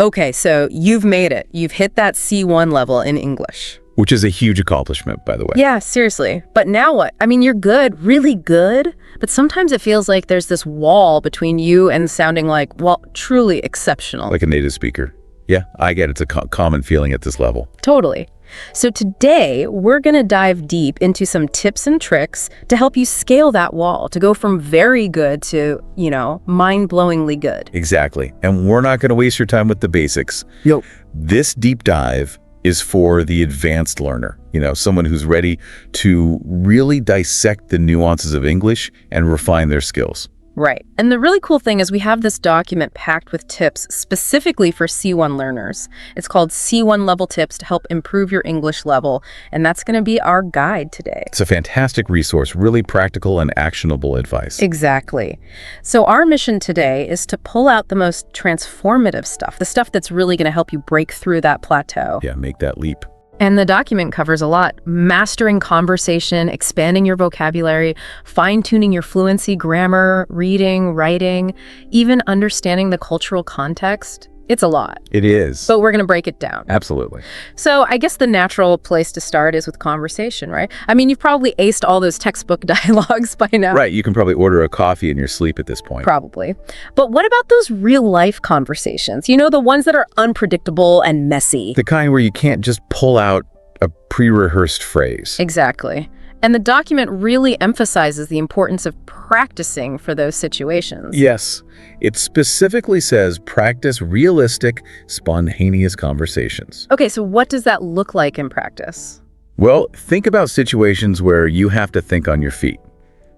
Okay, so you've made it. You've hit that C1 level in English. Which is a huge accomplishment, by the way. Yeah, seriously. But now what? I mean, you're good, really good, but sometimes it feels like there's this wall between you and sounding like, well, truly exceptional. Like a native speaker. Yeah, I get it. It's a common feeling at this level. Totally. So today, we're going to dive deep into some tips and tricks to help you scale that wall, to go from very good to, mind-blowingly good. Exactly. And we're not going to waste your time with the basics. Yo. This deep dive is for the advanced learner, someone who's ready to really dissect the nuances of English and refine their skills. Right. And the really cool thing is we have this document packed with tips specifically for C1 learners. It's called C1 Level Tips to help improve your English level, and that's going to be our guide today. It's a fantastic resource, really practical and actionable advice. Exactly. So our mission today is to pull out the most transformative stuff, the stuff that's really going to help you break through that plateau. Yeah, make that leap. And the document covers a lot. Mastering conversation, expanding your vocabulary, fine-tuning your fluency, grammar, reading, writing, even understanding the cultural context. It's a lot. It is. But we're going to break it down. Absolutely. So I guess the natural place to start is with conversation, right? I mean, you've probably aced all those textbook dialogues by now. Right. You can probably order a coffee in your sleep at this point. Probably. But what about those real-life conversations? The ones that are unpredictable and messy. The kind where you can't just pull out a pre-rehearsed phrase. Exactly. And the document really emphasizes the importance of practicing for those situations. Yes. It specifically says practice realistic, spontaneous conversations. Okay, so what does that look like in practice? Well, think about situations where you have to think on your feet,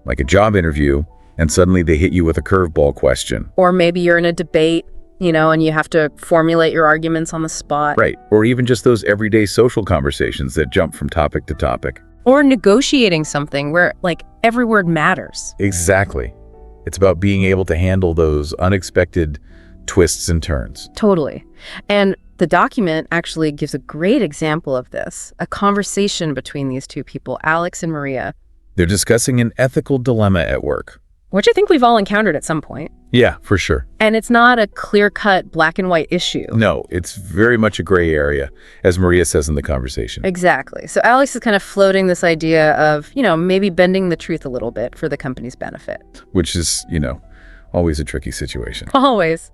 like a job interview, and suddenly they hit you with a curveball question. Or maybe you're in a debate, and you have to formulate your arguments on the spot. Right. Or even just those everyday social conversations that jump from topic to topic. Or negotiating something where, every word matters. Exactly. It's about being able to handle those unexpected twists and turns. Totally. And the document actually gives a great example of this, a conversation between these two people, Alex and Maria. They're discussing an ethical dilemma at work. Which I think we've all encountered at some point. Yeah, for sure. And it's not a clear-cut black and white issue. No, it's very much a gray area, as Maria says in the conversation. Exactly. So Alex is kind of floating this idea of, maybe bending the truth a little bit for the company's benefit. Which is, always a tricky situation. Always.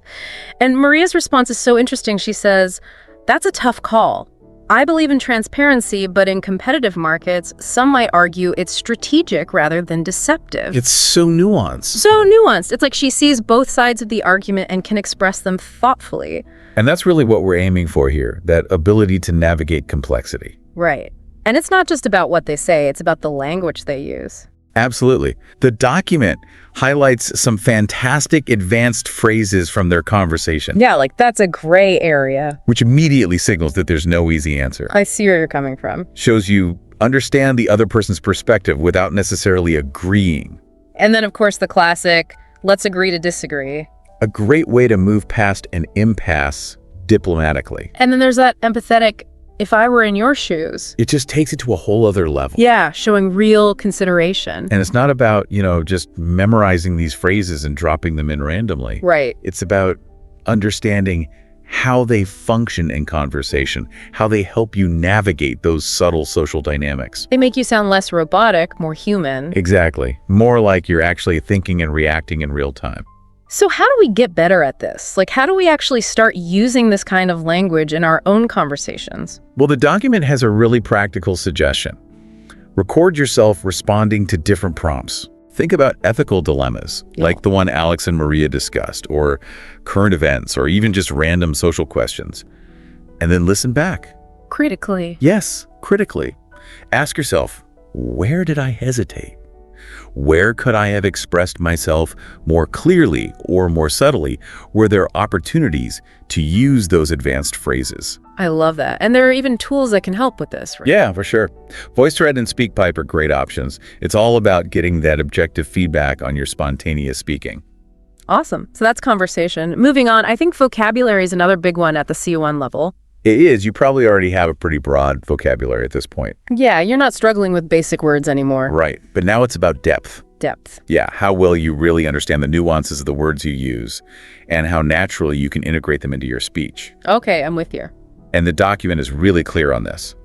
And Maria's response is so interesting. She says, "That's a tough call. I believe in transparency, but in competitive markets, some might argue it's strategic rather than deceptive." It's so nuanced. So nuanced. It's like she sees both sides of the argument and can express them thoughtfully. And that's really what we're aiming for here, that ability to navigate complexity. Right. And it's not just about what they say, it's about the language they use. Absolutely. The document highlights some fantastic advanced phrases from their conversation. Yeah, that's a gray area. Which immediately signals that there's no easy answer. I see where you're coming from. Shows you understand the other person's perspective without necessarily agreeing. And then, of course, the classic, let's agree to disagree. A great way to move past an impasse diplomatically. And then there's that empathetic, if I were in your shoes. It just takes it to a whole other level. Yeah, showing real consideration. And it's not about, just memorizing these phrases and dropping them in randomly. Right. It's about understanding how they function in conversation, how they help you navigate those subtle social dynamics. They make you sound less robotic, more human. Exactly. More like you're actually thinking and reacting in real time. So how do we get better at this? How do we actually start using this kind of language in our own conversations? Well, the document has a really practical suggestion. Record yourself responding to different prompts. Think about ethical dilemmas, like the one Alex and Maria discussed, or current events, or even just random social questions. And then listen back. Critically. Yes, critically. Ask yourself, where did I hesitate? Where could I have expressed myself more clearly or more subtly? Were there opportunities to use those advanced phrases? I love that. And there are even tools that can help with this, right? Yeah, for sure. VoiceThread and SpeakPipe are great options. It's all about getting that objective feedback on your spontaneous speaking. Awesome. So that's conversation. Moving on, I think vocabulary is another big one at the C1 level. It is. You probably already have a pretty broad vocabulary at this point. Yeah, you're not struggling with basic words anymore. Right. But now it's about depth. Depth. Yeah, how well you really understand the nuances of the words you use and how naturally you can integrate them into your speech. Okay, I'm with you. And the document is really clear on this.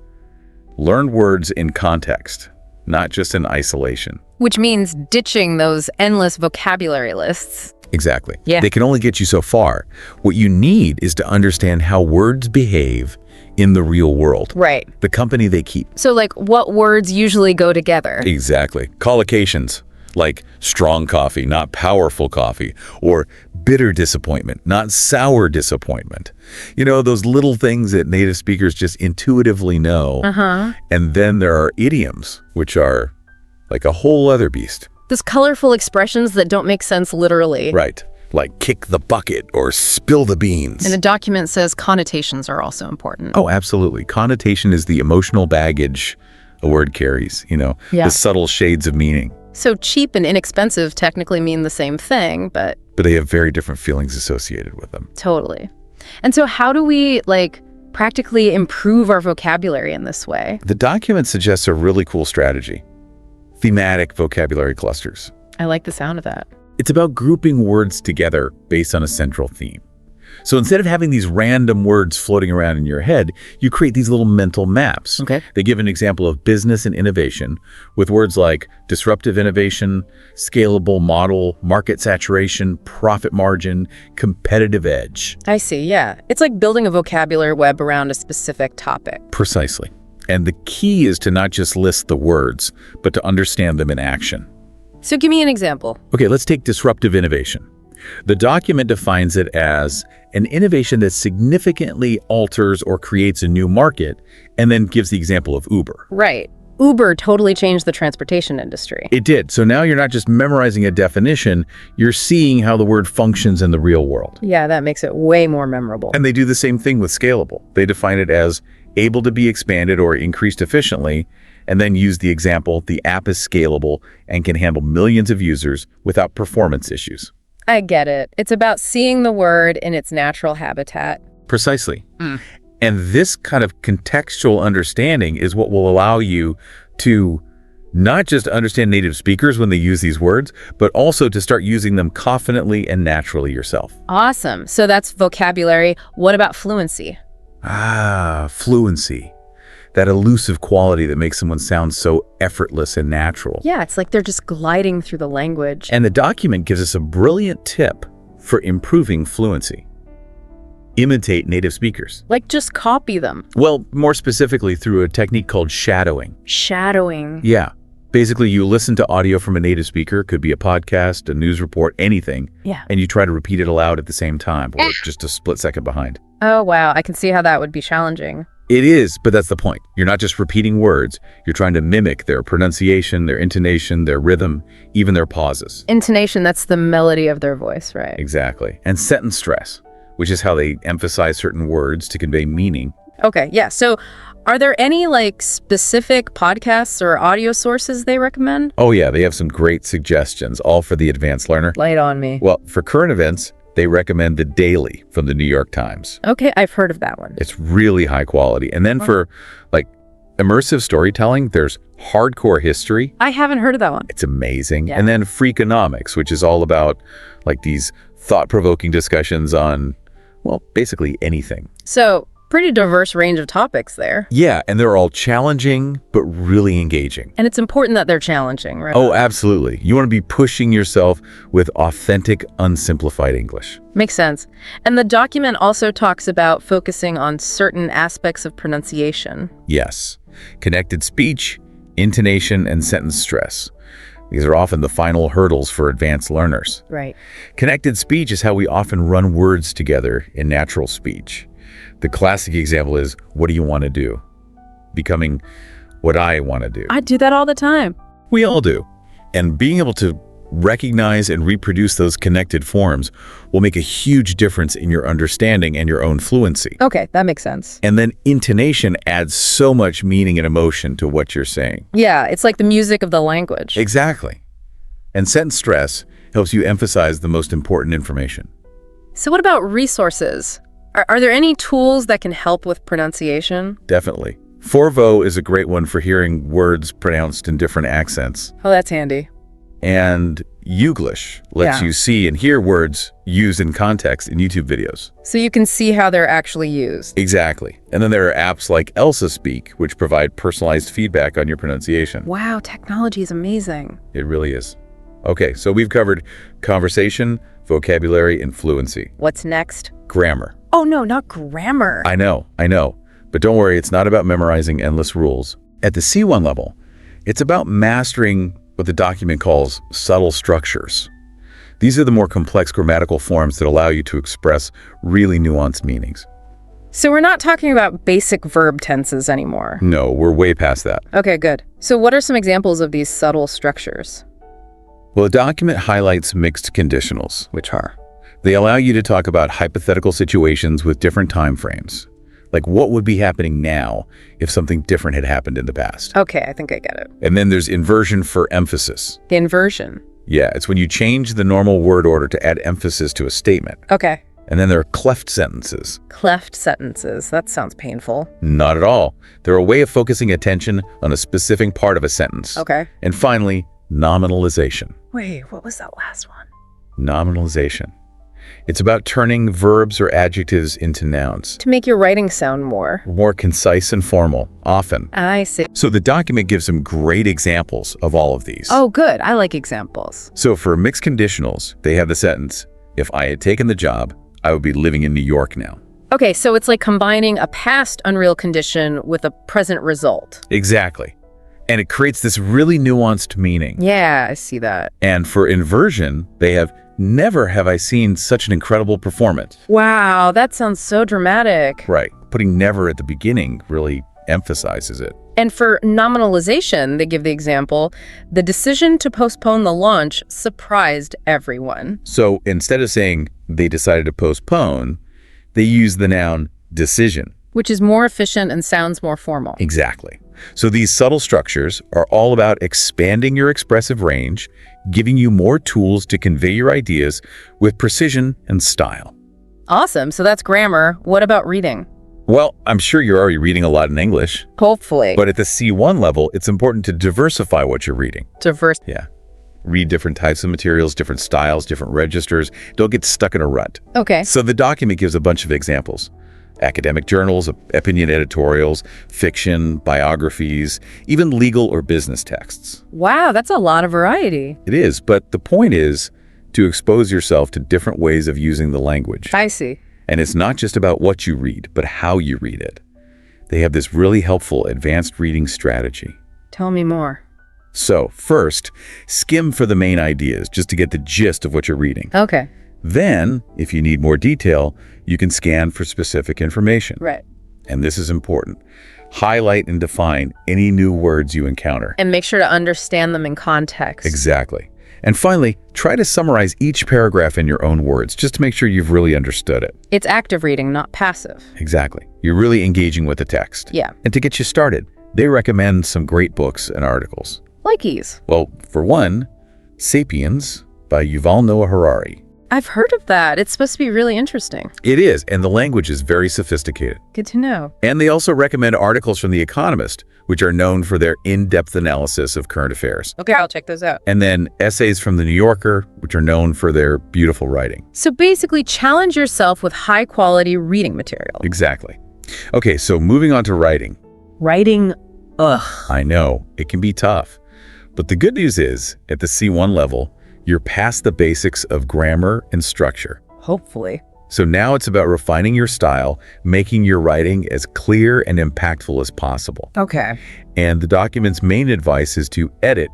Learn words in context, not just in isolation. Which means ditching those endless vocabulary lists. Exactly. Yeah. They can only get you so far. What you need is to understand how words behave in the real world. Right. The company they keep. So, like, what words usually go together? Exactly. Collocations, like strong coffee, not powerful coffee, or bitter disappointment, not sour disappointment. You know, those little things that native speakers just intuitively know. And then there are idioms, which are like a whole other beast. Those colorful expressions that don't make sense literally. Right. Like kick the bucket or spill the beans. And the document says connotations are also important. Oh, absolutely. Connotation is the emotional baggage a word carries, the subtle shades of meaning. So cheap and inexpensive technically mean the same thing, but they have very different feelings associated with them. Totally. And so how do we, practically improve our vocabulary in this way? The document suggests a really cool strategy. Thematic vocabulary clusters. I like the sound of that. It's about grouping words together based on a central theme. So instead of having these random words floating around in your head, you create these little mental maps. Okay. They give an example of business and innovation with words like disruptive innovation, scalable model, market saturation, profit margin, competitive edge. I see, yeah. It's like building a vocabulary web around a specific topic. Precisely. And the key is to not just list the words, but to understand them in action. So give me an example. Okay, let's take disruptive innovation. The document defines it as an innovation that significantly alters or creates a new market, and then gives the example of Uber. Right. Uber totally changed the transportation industry. It did. So now you're not just memorizing a definition, you're seeing how the word functions in the real world. Yeah, that makes it way more memorable. And they do the same thing with scalable. They define it as able to be expanded or increased efficiently, and then use the example, the app is scalable and can handle millions of users without performance issues. I get it. It's about seeing the word in its natural habitat. Precisely. And this kind of contextual understanding is what will allow you to not just understand native speakers when they use these words, but also to start using them confidently and naturally yourself. Awesome. So that's vocabulary. What about fluency? Fluency. That elusive quality that makes someone sound so effortless and natural. Yeah, it's like they're just gliding through the language. And the document gives us a brilliant tip for improving fluency. Imitate native speakers. Like just copy them. Well, more specifically through a technique called shadowing. Shadowing. Yeah. Basically, you listen to audio from a native speaker, could be a podcast, a news report, anything. Yeah. And you try to repeat it aloud at the same time, or just a split second behind. Oh, wow. I can see how that would be challenging. It is, but that's the point. You're not just repeating words. You're trying to mimic their pronunciation, their intonation, their rhythm, even their pauses. Intonation, that's the melody of their voice, right? Exactly. And sentence stress, which is how they emphasize certain words to convey meaning. Okay, yeah. So are there any specific podcasts or audio sources they recommend? Oh yeah, they have some great suggestions, all for the advanced learner. Lay it on me. Well, for current events, they recommend The Daily from the New York Times. Okay, I've heard of that one. It's really high quality. And then for immersive storytelling, there's Hardcore History. I haven't heard of that one. It's amazing. Yeah. And then Freakonomics, which is all about these thought-provoking discussions on, well, basically anything. So pretty diverse range of topics there. Yeah, and they're all challenging, but really engaging. And it's important that they're challenging, right? Oh, absolutely. You want to be pushing yourself with authentic, unsimplified English. Makes sense. And the document also talks about focusing on certain aspects of pronunciation. Yes. Connected speech, intonation, and sentence stress. These are often the final hurdles for advanced learners. Right. Connected speech is how we often run words together in natural speech. The classic example is, what do you want to do? Becoming what I want to do. I do that all the time. We all do. And being able to recognize and reproduce those connected forms will make a huge difference in your understanding and your own fluency. Okay, that makes sense. And then intonation adds so much meaning and emotion to what you're saying. Yeah, it's like the music of the language. Exactly. And sentence stress helps you emphasize the most important information. So what about resources? Are there any tools that can help with pronunciation? Definitely. Forvo is a great one for hearing words pronounced in different accents. Oh, that's handy. And Youglish lets you see and hear words used in context in YouTube videos. So you can see how they're actually used. Exactly. And then there are apps like Elsa Speak, which provide personalized feedback on your pronunciation. Wow, technology is amazing. It really is. Okay, so we've covered conversation, vocabulary, and fluency. What's next? Grammar. Oh no, not grammar. I know. But don't worry, it's not about memorizing endless rules. At the C1 level, it's about mastering what the document calls subtle structures. These are the more complex grammatical forms that allow you to express really nuanced meanings. So we're not talking about basic verb tenses anymore. No, we're way past that. Okay, good. So what are some examples of these subtle structures? Well, a document highlights mixed conditionals. Which are? They allow you to talk about hypothetical situations with different time frames. Like what would be happening now if something different had happened in the past. Okay, I think I get it. And then there's inversion for emphasis. The inversion. Yeah, it's when you change the normal word order to add emphasis to a statement. Okay. And then there are cleft sentences. Cleft sentences. That sounds painful. Not at all. They're a way of focusing attention on a specific part of a sentence. Okay. And finally, nominalization. Wait, what was that last one? Nominalization. It's about turning verbs or adjectives into nouns. To make your writing sound more Concise and formal, often. I see. So the document gives some great examples of all of these. Oh, good. I like examples. So for mixed conditionals, they have the sentence, if I had taken the job, I would be living in New York now. Okay, so it's like combining a past unreal condition with a present result. Exactly. And it creates this really nuanced meaning. Yeah, I see that. And for inversion, they have never have I seen such an incredible performance. Wow, that sounds so dramatic. Right. Putting never at the beginning really emphasizes it. And for nominalization, they give the example, the decision to postpone the launch surprised everyone. So instead of saying they decided to postpone, they use the noun decision. Which is more efficient and sounds more formal. Exactly. So these subtle structures are all about expanding your expressive range, giving you more tools to convey your ideas with precision and style. Awesome. So that's grammar. What about reading? Well, I'm sure you're already reading a lot in English. Hopefully. But at the C1 level, it's important to diversify what you're reading. Diverse. Yeah. Read different types of materials, different styles, different registers. Don't get stuck in a rut. Okay. So the document gives a bunch of examples. Academic journals, opinion editorials, fiction, biographies, even legal or business texts. Wow, that's a lot of variety. It is, but the point is to expose yourself to different ways of using the language. I see. And it's not just about what you read, but how you read it. They have this really helpful advanced reading strategy. Tell me more. So, first, skim for the main ideas, just to get the gist of what you're reading. Okay. Then, if you need more detail, you can scan for specific information. Right. And this is important. Highlight and define any new words you encounter. And make sure to understand them in context. Exactly. And finally, try to summarize each paragraph in your own words, just to make sure you've really understood it. It's active reading, not passive. Exactly. You're really engaging with the text. Yeah. And to get you started, they recommend some great books and articles. Like these. Well, for one, Sapiens by Yuval Noah Harari. I've heard of that. It's supposed to be really interesting. It is, and the language is very sophisticated. Good to know. And they also recommend articles from The Economist, which are known for their in-depth analysis of current affairs. Okay, I'll check those out. And then essays from The New Yorker, which are known for their beautiful writing. So basically, challenge yourself with high-quality reading material. Exactly. Okay, so moving on to writing. Writing, ugh. I know, it can be tough. But the good news is, at the C1 level, you're past the basics of grammar and structure. Hopefully. So now it's about refining your style, making your writing as clear and impactful as possible. Okay. And the document's main advice is to edit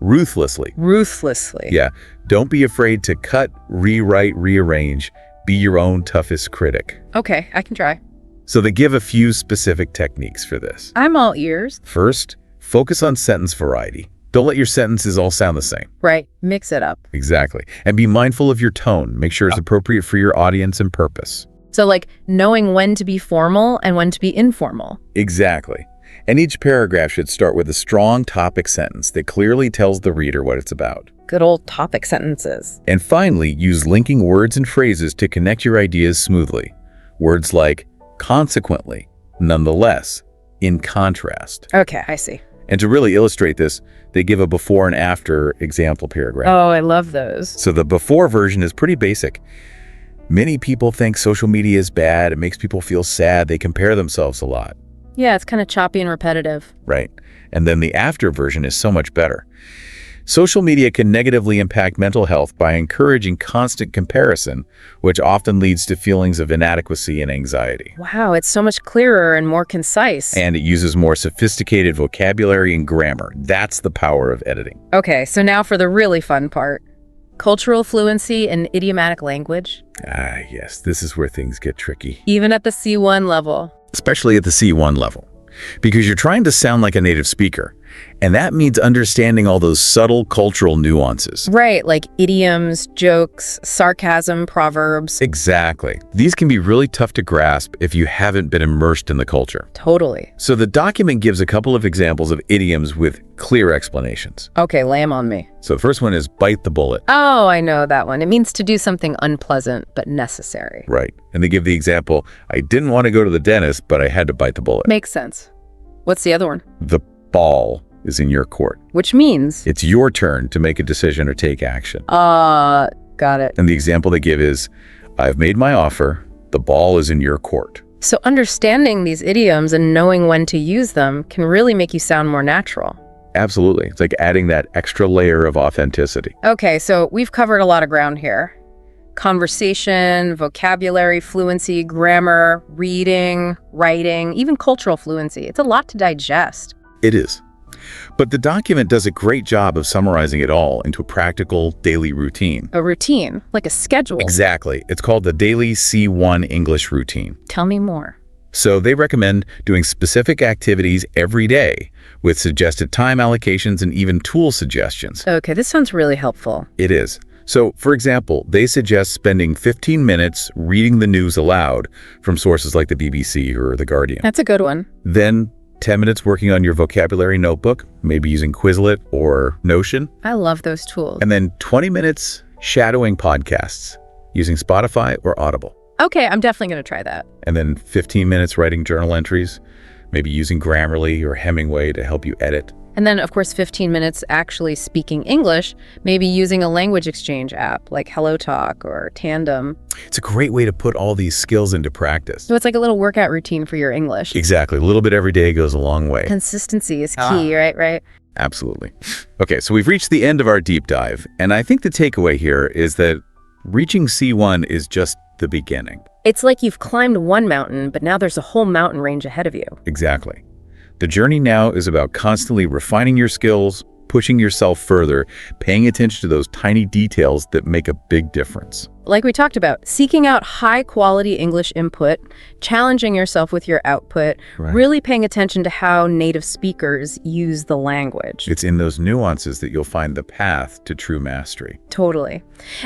ruthlessly. Ruthlessly. Yeah, don't be afraid to cut, rewrite, rearrange. Be your own toughest critic. Okay, I can try. So they give a few specific techniques for this. I'm all ears. First, focus on sentence variety. Don't let your sentences all sound the same. Right. Mix it up. Exactly. And be mindful of your tone. Make sure it's appropriate for your audience and purpose. So like knowing when to be formal and when to be informal. Exactly. And each paragraph should start with a strong topic sentence that clearly tells the reader what it's about. Good old topic sentences. And finally, use linking words and phrases to connect your ideas smoothly. Words like consequently, nonetheless, in contrast. Okay, I see. And to really illustrate this, they give a before and after example paragraph. Oh, I love those. So the before version is pretty basic. Many people think social media is bad. It makes people feel sad. They compare themselves a lot. Yeah, it's kind of choppy and repetitive. Right. And then the after version is so much better. Social media can negatively impact mental health by encouraging constant comparison, which often leads to feelings of inadequacy and anxiety. Wow, it's so much clearer and more concise. And it uses more sophisticated vocabulary and grammar. That's the power of editing. Okay, so now for the really fun part. Cultural fluency and idiomatic language. Ah, yes, this is where things get tricky. Even at the C1 level. Especially at the C1 level. Because you're trying to sound like a native speaker. And that means understanding all those subtle cultural nuances. Right, like idioms, jokes, sarcasm, proverbs. Exactly. These can be really tough to grasp if you haven't been immersed in the culture. Totally. So the document gives a couple of examples of idioms with clear explanations. Okay, lay 'em on me. So the first one is bite the bullet. Oh, I know that one. It means to do something unpleasant but necessary. Right. And they give the example, I didn't want to go to the dentist, but I had to bite the bullet. Makes sense. What's the other one? The ball is in your court. Which means? It's your turn to make a decision or take action. Got it. And the example they give is, I've made my offer, the ball is in your court. So understanding these idioms and knowing when to use them can really make you sound more natural. Absolutely. It's like adding that extra layer of authenticity. Okay, so we've covered a lot of ground here. Conversation, vocabulary, fluency, grammar, reading, writing, even cultural fluency. It's a lot to digest. It is. But the document does a great job of summarizing it all into a practical daily routine. A routine, like a schedule. Exactly. It's called the Daily C1 English Routine. Tell me more. So they recommend doing specific activities every day with suggested time allocations and even tool suggestions. Okay, this sounds really helpful. It is. So, for example, they suggest spending 15 minutes reading the news aloud from sources like the BBC or The Guardian. That's a good one. Then 10 minutes working on your vocabulary notebook, maybe using Quizlet or Notion. I love those tools. And then 20 minutes shadowing podcasts using Spotify or Audible. Okay, I'm definitely going to try that. And then 15 minutes writing journal entries, maybe using Grammarly or Hemingway to help you edit. And then, of course, 15 minutes actually speaking English, maybe using a language exchange app like HelloTalk or Tandem. It's a great way to put all these skills into practice. So it's like a little workout routine for your English. Exactly. A little bit every day goes a long way. Consistency is key, right? Absolutely. Okay, so we've reached the end of our deep dive, and I think the takeaway here is that reaching C1 is just the beginning. It's like you've climbed one mountain, but now there's a whole mountain range ahead of you. Exactly. The journey now is about constantly refining your skills, pushing yourself further, paying attention to those tiny details that make a big difference. Like we talked about, seeking out high-quality English input, challenging yourself with your output, really paying attention to how native speakers use the language. It's in those nuances that you'll find the path to true mastery. Totally.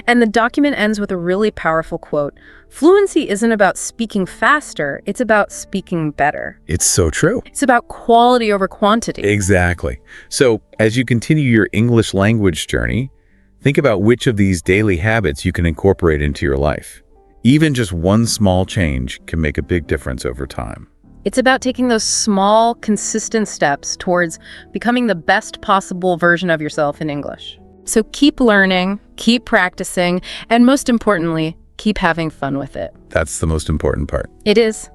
And the document ends with a really powerful quote. Fluency isn't about speaking faster, it's about speaking better. It's so true. It's about quality over quantity. Exactly. So as you continue your English language journey, think about which of these daily habits you can incorporate into your life. Even just one small change can make a big difference over time. It's about taking those small, consistent steps towards becoming the best possible version of yourself in English. So keep learning, keep practicing, and most importantly, keep having fun with it. That's the most important part. It is.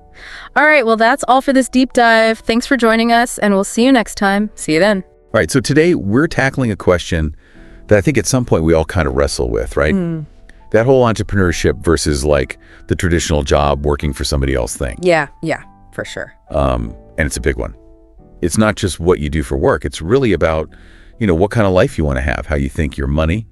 All right, well, that's all for this deep dive. Thanks for joining us, and we'll see you next time. See you then. All right, so today we're tackling a question that I think at some point we all kind of wrestle with, right? That whole entrepreneurship versus like the traditional job working for somebody else thing. Yeah, for sure. And it's a big one. It's not just what you do for work. It's really about, what kind of life you want to have, how you think your money,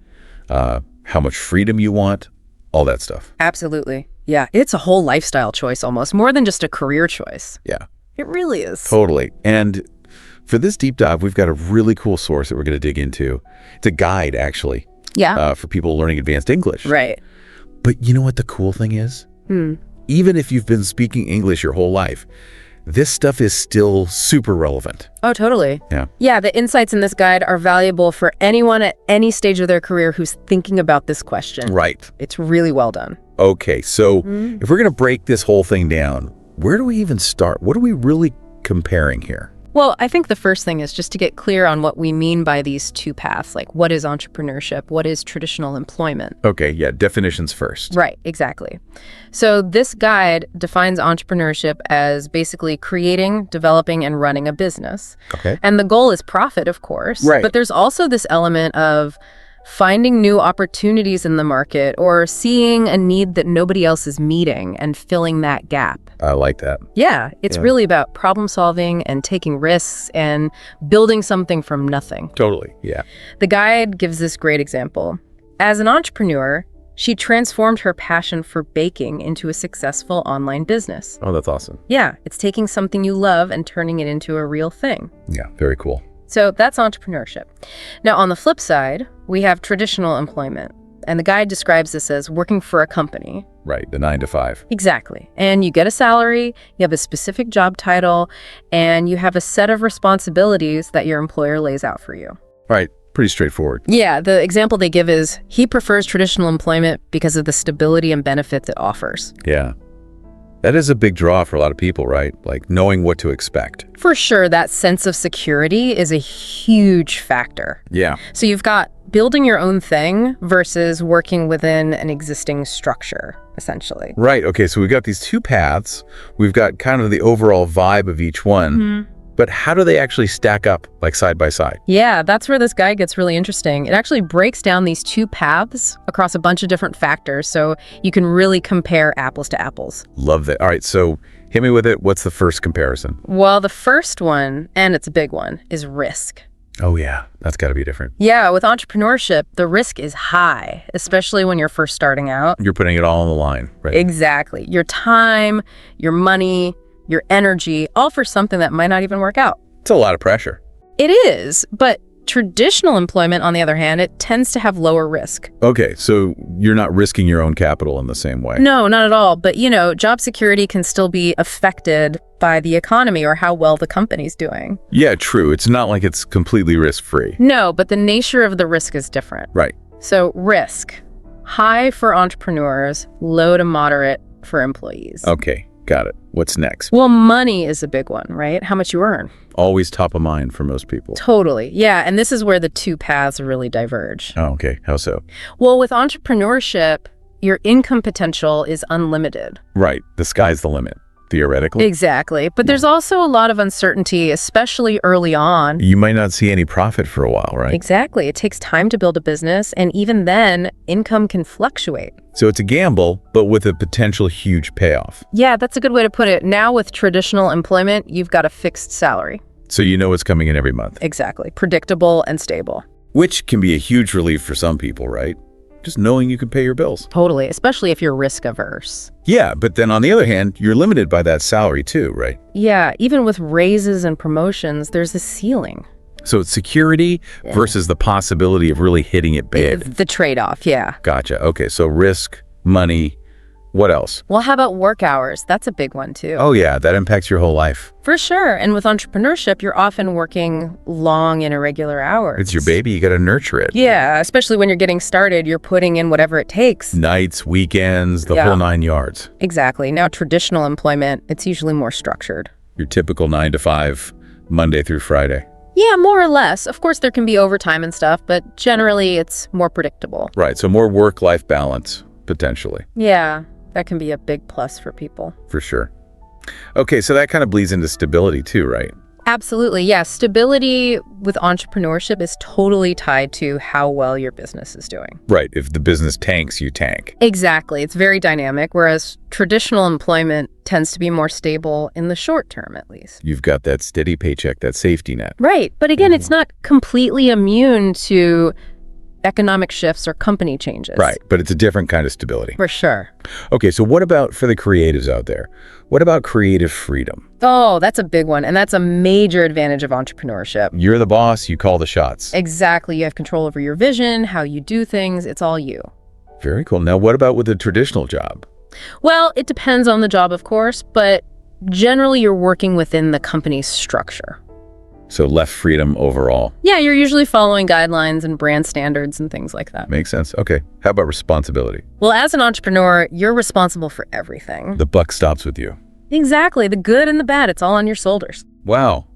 how much freedom you want, all that stuff. Absolutely. Yeah, it's a whole lifestyle choice almost, more than just a career choice. Yeah. It really is. Totally. And for this deep dive, we've got a really cool source that we're going to dig into. It's a guide, actually. Yeah. For people learning advanced English. Right. But you know what the cool thing is? Even if you've been speaking English your whole life, this stuff is still super relevant. Oh, totally. Yeah. Yeah, the insights in this guide are valuable for anyone at any stage of their career who's thinking about this question. Right. It's really well done. Okay, so if we're going to break this whole thing down, where do we even start? What are we really comparing here? Well, I think the first thing is just to get clear on what we mean by these two paths, like what is entrepreneurship, what is traditional employment. Okay, yeah, definitions first. Right, exactly. So this guide defines entrepreneurship as basically creating, developing, and running a business. Okay. And the goal is profit, of course. Right. But there's also this element of finding new opportunities in the market or seeing a need that nobody else is meeting and filling that gap. I like that. Yeah, it's really about problem solving and taking risks and building something from nothing. Totally, yeah. The guide gives this great example. As an entrepreneur, she transformed her passion for baking into a successful online business. Oh, that's awesome. Yeah, it's taking something you love and turning it into a real thing. Yeah, very cool. So that's entrepreneurship. Now, on the flip side, we have traditional employment. And the guide describes this as working for a company. Right, the 9 to 5. Exactly. And you get a salary, you have a specific job title, and you have a set of responsibilities that your employer lays out for you. Right, pretty straightforward. Yeah, the example they give is he prefers traditional employment because of the stability and benefits it offers. Yeah. That is a big draw for a lot of people, right? Like knowing what to expect. For sure, that sense of security is a huge factor. Yeah. So you've got building your own thing versus working within an existing structure, essentially. Right, okay, so we've got these two paths. We've got kind of the overall vibe of each one. But how do they actually stack up, like side by side? Yeah, that's where this guide gets really interesting. It actually breaks down these two paths across a bunch of different factors, so you can really compare apples to apples. Love that. All right, so hit me with it. What's the first comparison? Well, the first one, and it's a big one, is risk. Oh yeah, that's got to be different. Yeah, with entrepreneurship, the risk is high, especially when you're first starting out. You're putting it all on the line, right? Exactly. Your time, your money, your energy, all for something that might not even work out. It's a lot of pressure. It is, but traditional employment, on the other hand, it tends to have lower risk. Okay, so you're not risking your own capital in the same way. No, not at all. But, you know, job security can still be affected by the economy or how well the company's doing. Yeah, true. It's not like it's completely risk-free. No, but the nature of the risk is different. Right. So risk, high for entrepreneurs, low to moderate for employees. Okay, got it. What's next? Well, money is a big one, right? How much you earn. Always top of mind for most people. Totally. Yeah. And this is where the two paths really diverge. Oh, okay. How so? Well, with entrepreneurship, your income potential is unlimited. Right. The sky's the limit, theoretically. Exactly. But there's also a lot of uncertainty, especially early on. You might not see any profit for a while, right? Exactly. It takes time to build a business. And even then, income can fluctuate. So it's a gamble, but with a potential huge payoff. Yeah, that's a good way to put it. Now with traditional employment, you've got a fixed salary. So you know what's coming in every month. Exactly. Predictable and stable. Which can be a huge relief for some people, right? Just knowing you can pay your bills. Totally, especially if you're risk averse. Yeah, but then on the other hand, you're limited by that salary too, right? Yeah, even with raises and promotions, there's a ceiling. So it's security versus the possibility of really hitting it big. The trade-off, yeah. Gotcha. Okay, so risk, money, what else? Well, how about work hours? That's a big one too. Oh yeah, that impacts your whole life. For sure. And with entrepreneurship, you're often working long and irregular hours. It's your baby, you gotta nurture it. Yeah, especially when you're getting started, you're putting in whatever it takes. Nights, weekends, the whole 9 yards. Exactly. Now, traditional employment, it's usually more structured. Your typical 9 to 5, Monday through Friday. Yeah, more or less. Of course, there can be overtime and stuff, but generally it's more predictable. Right, so more work-life balance, potentially. Yeah, that can be a big plus for people. For sure. Okay, so that kind of bleeds into stability too, right? Absolutely, yeah. Stability with entrepreneurship is totally tied to how well your business is doing. Right, if the business tanks, you tank. Exactly, it's very dynamic, whereas traditional employment tends to be more stable in the short term, at least. You've got that steady paycheck, that safety net. Right, but again, it's not completely immune to economic shifts or company changes. Right, but it's a different kind of stability. For sure. Okay, so what about for the creatives out there? What about creative freedom? Oh, that's a big one, and that's a major advantage of entrepreneurship. You're the boss, you call the shots. Exactly. You have control over your vision, how you do things. It's all you. Very cool. Now, what about with a traditional job? Well, it depends on the job, of course, but generally you're working within the company's structure. So left freedom overall. Yeah, you're usually following guidelines and brand standards and things like that. Makes sense. Okay. How about responsibility? Well, as an entrepreneur, you're responsible for everything. The buck stops with you. Exactly. The good and the bad, it's all on your shoulders. Wow.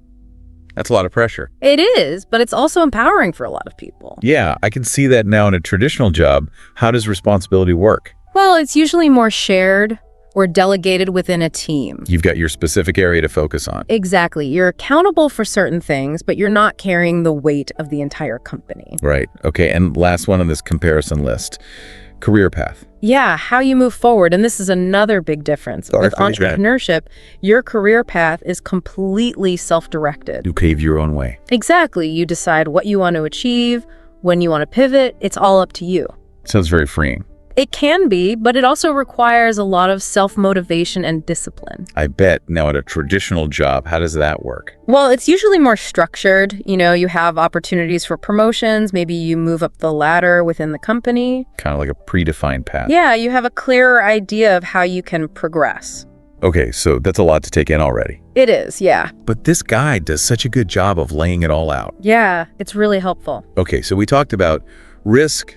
That's a lot of pressure. It is, but it's also empowering for a lot of people. Yeah, I can see that now in a traditional job. How does responsibility work? Well, it's usually more shared or delegated within a team. You've got your specific area to focus on. Exactly. You're accountable for certain things, but you're not carrying the weight of the entire company. Right. Okay, and last one on this comparison list, career path. Yeah, how you move forward. And this is another big difference. With entrepreneurship, your career path is completely self-directed. You pave your own way. Exactly. You decide what you want to achieve, when you want to pivot. It's all up to you. Sounds very freeing. It can be, but it also requires a lot of self-motivation and discipline. I bet. Now, at a traditional job, how does that work? Well, it's usually more structured. You have opportunities for promotions. Maybe you move up the ladder within the company. Kind of like a predefined path. Yeah, you have a clearer idea of how you can progress. Okay, so that's a lot to take in already. It is, yeah. But this guide does such a good job of laying it all out. Yeah, it's really helpful. Okay, so we talked about risk,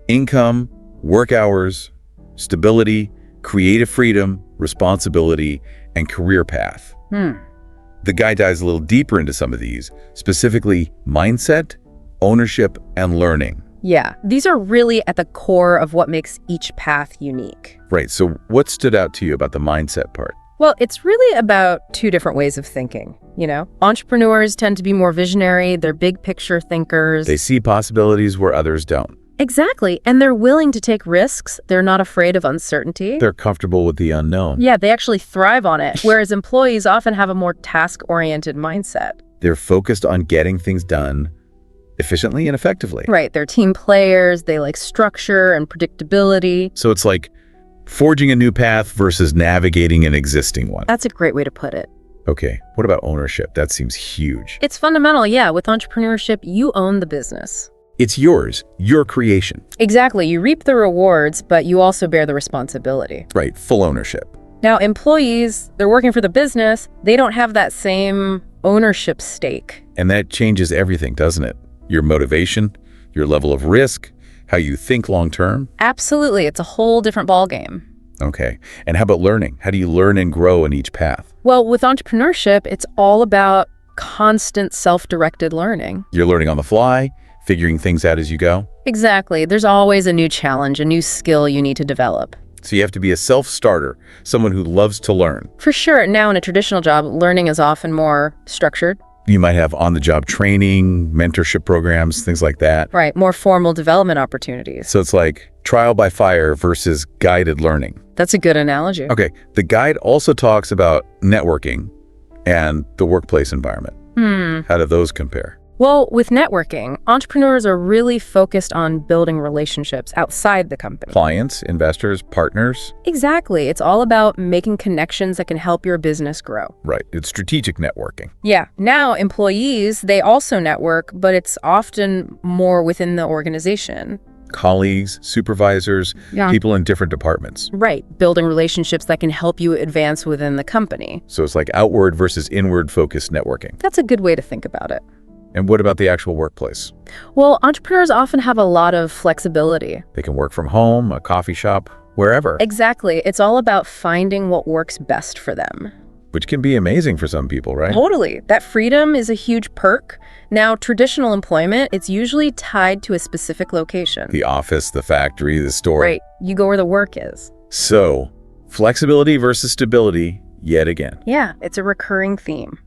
income, work hours, stability, creative freedom, responsibility, and career path. The guide dives a little deeper into some of these, specifically mindset, ownership, and learning. Yeah, these are really at the core of what makes each path unique. Right, so what stood out to you about the mindset part? Well, it's really about two different ways of thinking. Entrepreneurs tend to be more visionary, they're big picture thinkers. They see possibilities where others don't. Exactly. And they're willing to take risks. They're not afraid of uncertainty. They're comfortable with the unknown. Yeah, they actually thrive on it, whereas employees often have a more task-oriented mindset. They're focused on getting things done efficiently and effectively. Right. They're team players. They like structure and predictability. So it's like forging a new path versus navigating an existing one. That's a great way to put it. Okay, what about ownership? That seems huge. It's fundamental, yeah. With entrepreneurship, you own the business. It's yours, your creation. Exactly. You reap the rewards, but you also bear the responsibility. Right, full ownership. Now, employees, they're working for the business. They don't have that same ownership stake. And that changes everything, doesn't it? Your motivation, your level of risk, how you think long term. Absolutely. It's a whole different ballgame. Okay. And how about learning? How do you learn and grow in each path? Well, with entrepreneurship, it's all about constant self-directed learning. You're learning on the fly, figuring things out as you go. Exactly. There's always a new challenge, a new skill you need to develop. So you have to be a self-starter, someone who loves to learn. For sure. Now, in a traditional job, learning is often more structured. You might have on-the-job training, mentorship programs, things like that. Right. More formal development opportunities. So it's like trial by fire versus guided learning. That's a good analogy. Okay. The guide also talks about networking and the workplace environment. How do those compare? Well, with networking, entrepreneurs are really focused on building relationships outside the company. Clients, investors, partners. Exactly. It's all about making connections that can help your business grow. Right. It's strategic networking. Yeah. Now, employees, they also network, but it's often more within the organization. Colleagues, supervisors, people in different departments. Right. Building relationships that can help you advance within the company. So it's like outward versus inward focused networking. That's a good way to think about it. And what about the actual workplace? Well, entrepreneurs often have a lot of flexibility. They can work from home, a coffee shop, wherever. Exactly. It's all about finding what works best for them. Which can be amazing for some people, right? Totally. That freedom is a huge perk. Now, traditional employment, it's usually tied to a specific location. The office, the factory, the store. Right. You go where the work is. So, flexibility versus stability, yet again. Yeah, it's a recurring theme.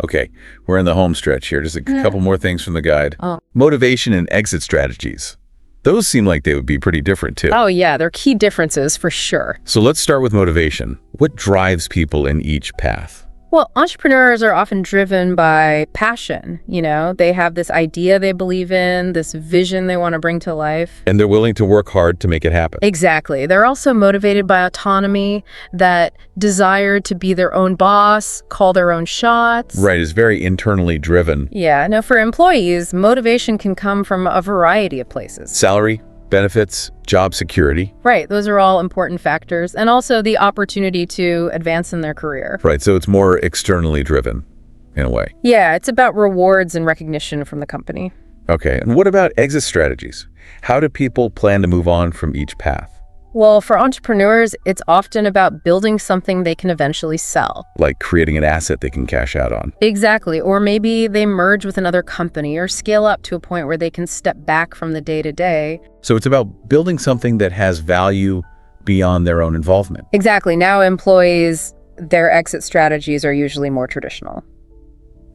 Okay, we're in the home stretch here. Just a couple more things from the guide. Motivation and exit strategies. Those seem like they would be pretty different too. Oh yeah, they're key differences for sure. So let's start with motivation. What drives people in each path? Well, entrepreneurs are often driven by passion. They have this idea they believe in, this vision they want to bring to life. And they're willing to work hard to make it happen. Exactly. They're also motivated by autonomy, that desire to be their own boss, call their own shots. Right, it's very internally driven. Yeah. Now, for employees, motivation can come from a variety of places. Salary, benefits, job security. Right. Those are all important factors. And also the opportunity to advance in their career. Right. So it's more externally driven in a way. Yeah. It's about rewards and recognition from the company. Okay. And what about exit strategies? How do people plan to move on from each path? Well, for entrepreneurs, it's often about building something they can eventually sell. Like creating an asset they can cash out on. Exactly. Or maybe they merge with another company or scale up to a point where they can step back from the day-to-day. So it's about building something that has value beyond their own involvement. Exactly. Now employees, their exit strategies are usually more traditional.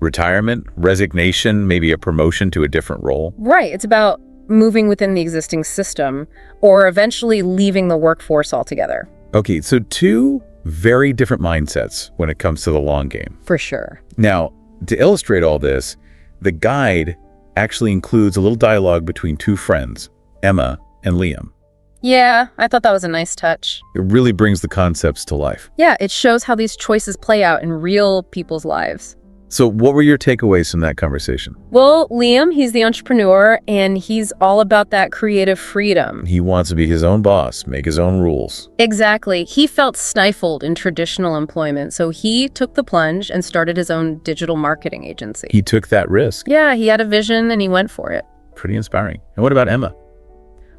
Retirement, resignation, maybe a promotion to a different role. Right. It's about moving within the existing system or eventually leaving the workforce altogether. Okay, so two very different mindsets when it comes to the long game. For sure. Now, to illustrate all this, the guide actually includes a little dialogue between two friends, Emma and Liam. Yeah, I thought that was a nice touch. It really brings the concepts to life. Yeah, it shows how these choices play out in real people's lives. So what were your takeaways from that conversation? Well, Liam, he's the entrepreneur, and he's all about that creative freedom. He wants to be his own boss, make his own rules. Exactly. He felt stifled in traditional employment, so he took the plunge and started his own digital marketing agency. He took that risk. Yeah, he had a vision and he went for it. Pretty inspiring. And what about Emma?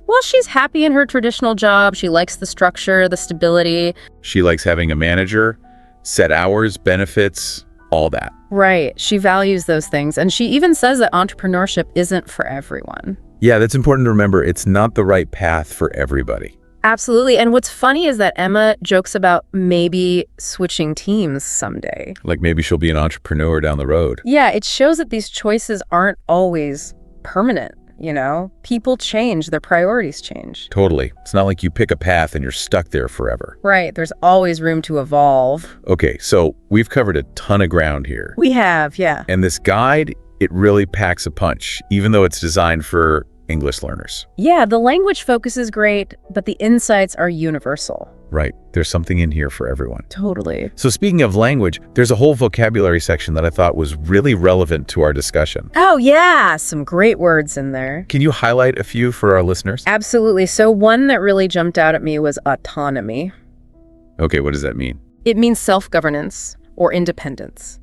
Well, she's happy in her traditional job. She likes the structure, the stability. She likes having a manager, set hours, benefits, all that. Right. She values those things. And she even says that entrepreneurship isn't for everyone. Yeah, that's important to remember. It's not the right path for everybody. Absolutely. And what's funny is that Emma jokes about maybe switching teams someday. Like maybe she'll be an entrepreneur down the road. Yeah, it shows that these choices aren't always permanent. You know, people change, their priorities change. Totally. It's not like you pick a path and you're stuck there forever. Right. There's always room to evolve. Okay, so we've covered a ton of ground here. We have, yeah. And this guide, it really packs a punch, even though it's designed for English learners. Yeah, the language focus is great, but the insights are universal. Right. There's something in here for everyone. Totally. So speaking of language, there's a whole vocabulary section that I thought was really relevant to our discussion. Oh, yeah. Some great words in there. Can you highlight a few for our listeners? Absolutely. So one that really jumped out at me was autonomy. Okay, what does that mean? It means self-governance or independence.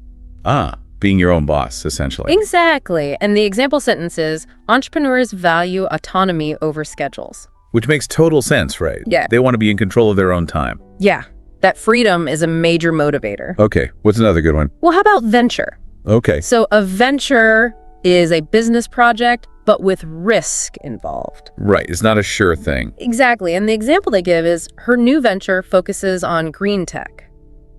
Being your own boss, essentially. Exactly. And the example sentence is, entrepreneurs value autonomy over schedules. Which makes total sense, right? Yeah. They want to be in control of their own time. Yeah. That freedom is a major motivator. Okay, what's another good one? Well, how about venture? Okay. So a venture is a business project, but with risk involved. Right, it's not a sure thing. Exactly. And the example they give is her new venture focuses on green tech.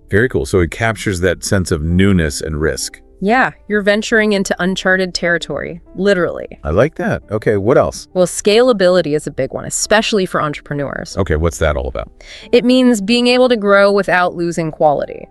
Very cool. So it captures that sense of newness and risk. Yeah, you're venturing into uncharted territory, literally. I like that. Okay, what else? Well, scalability is a big one, especially for entrepreneurs. Okay, what's that all about? It means being able to grow without losing quality.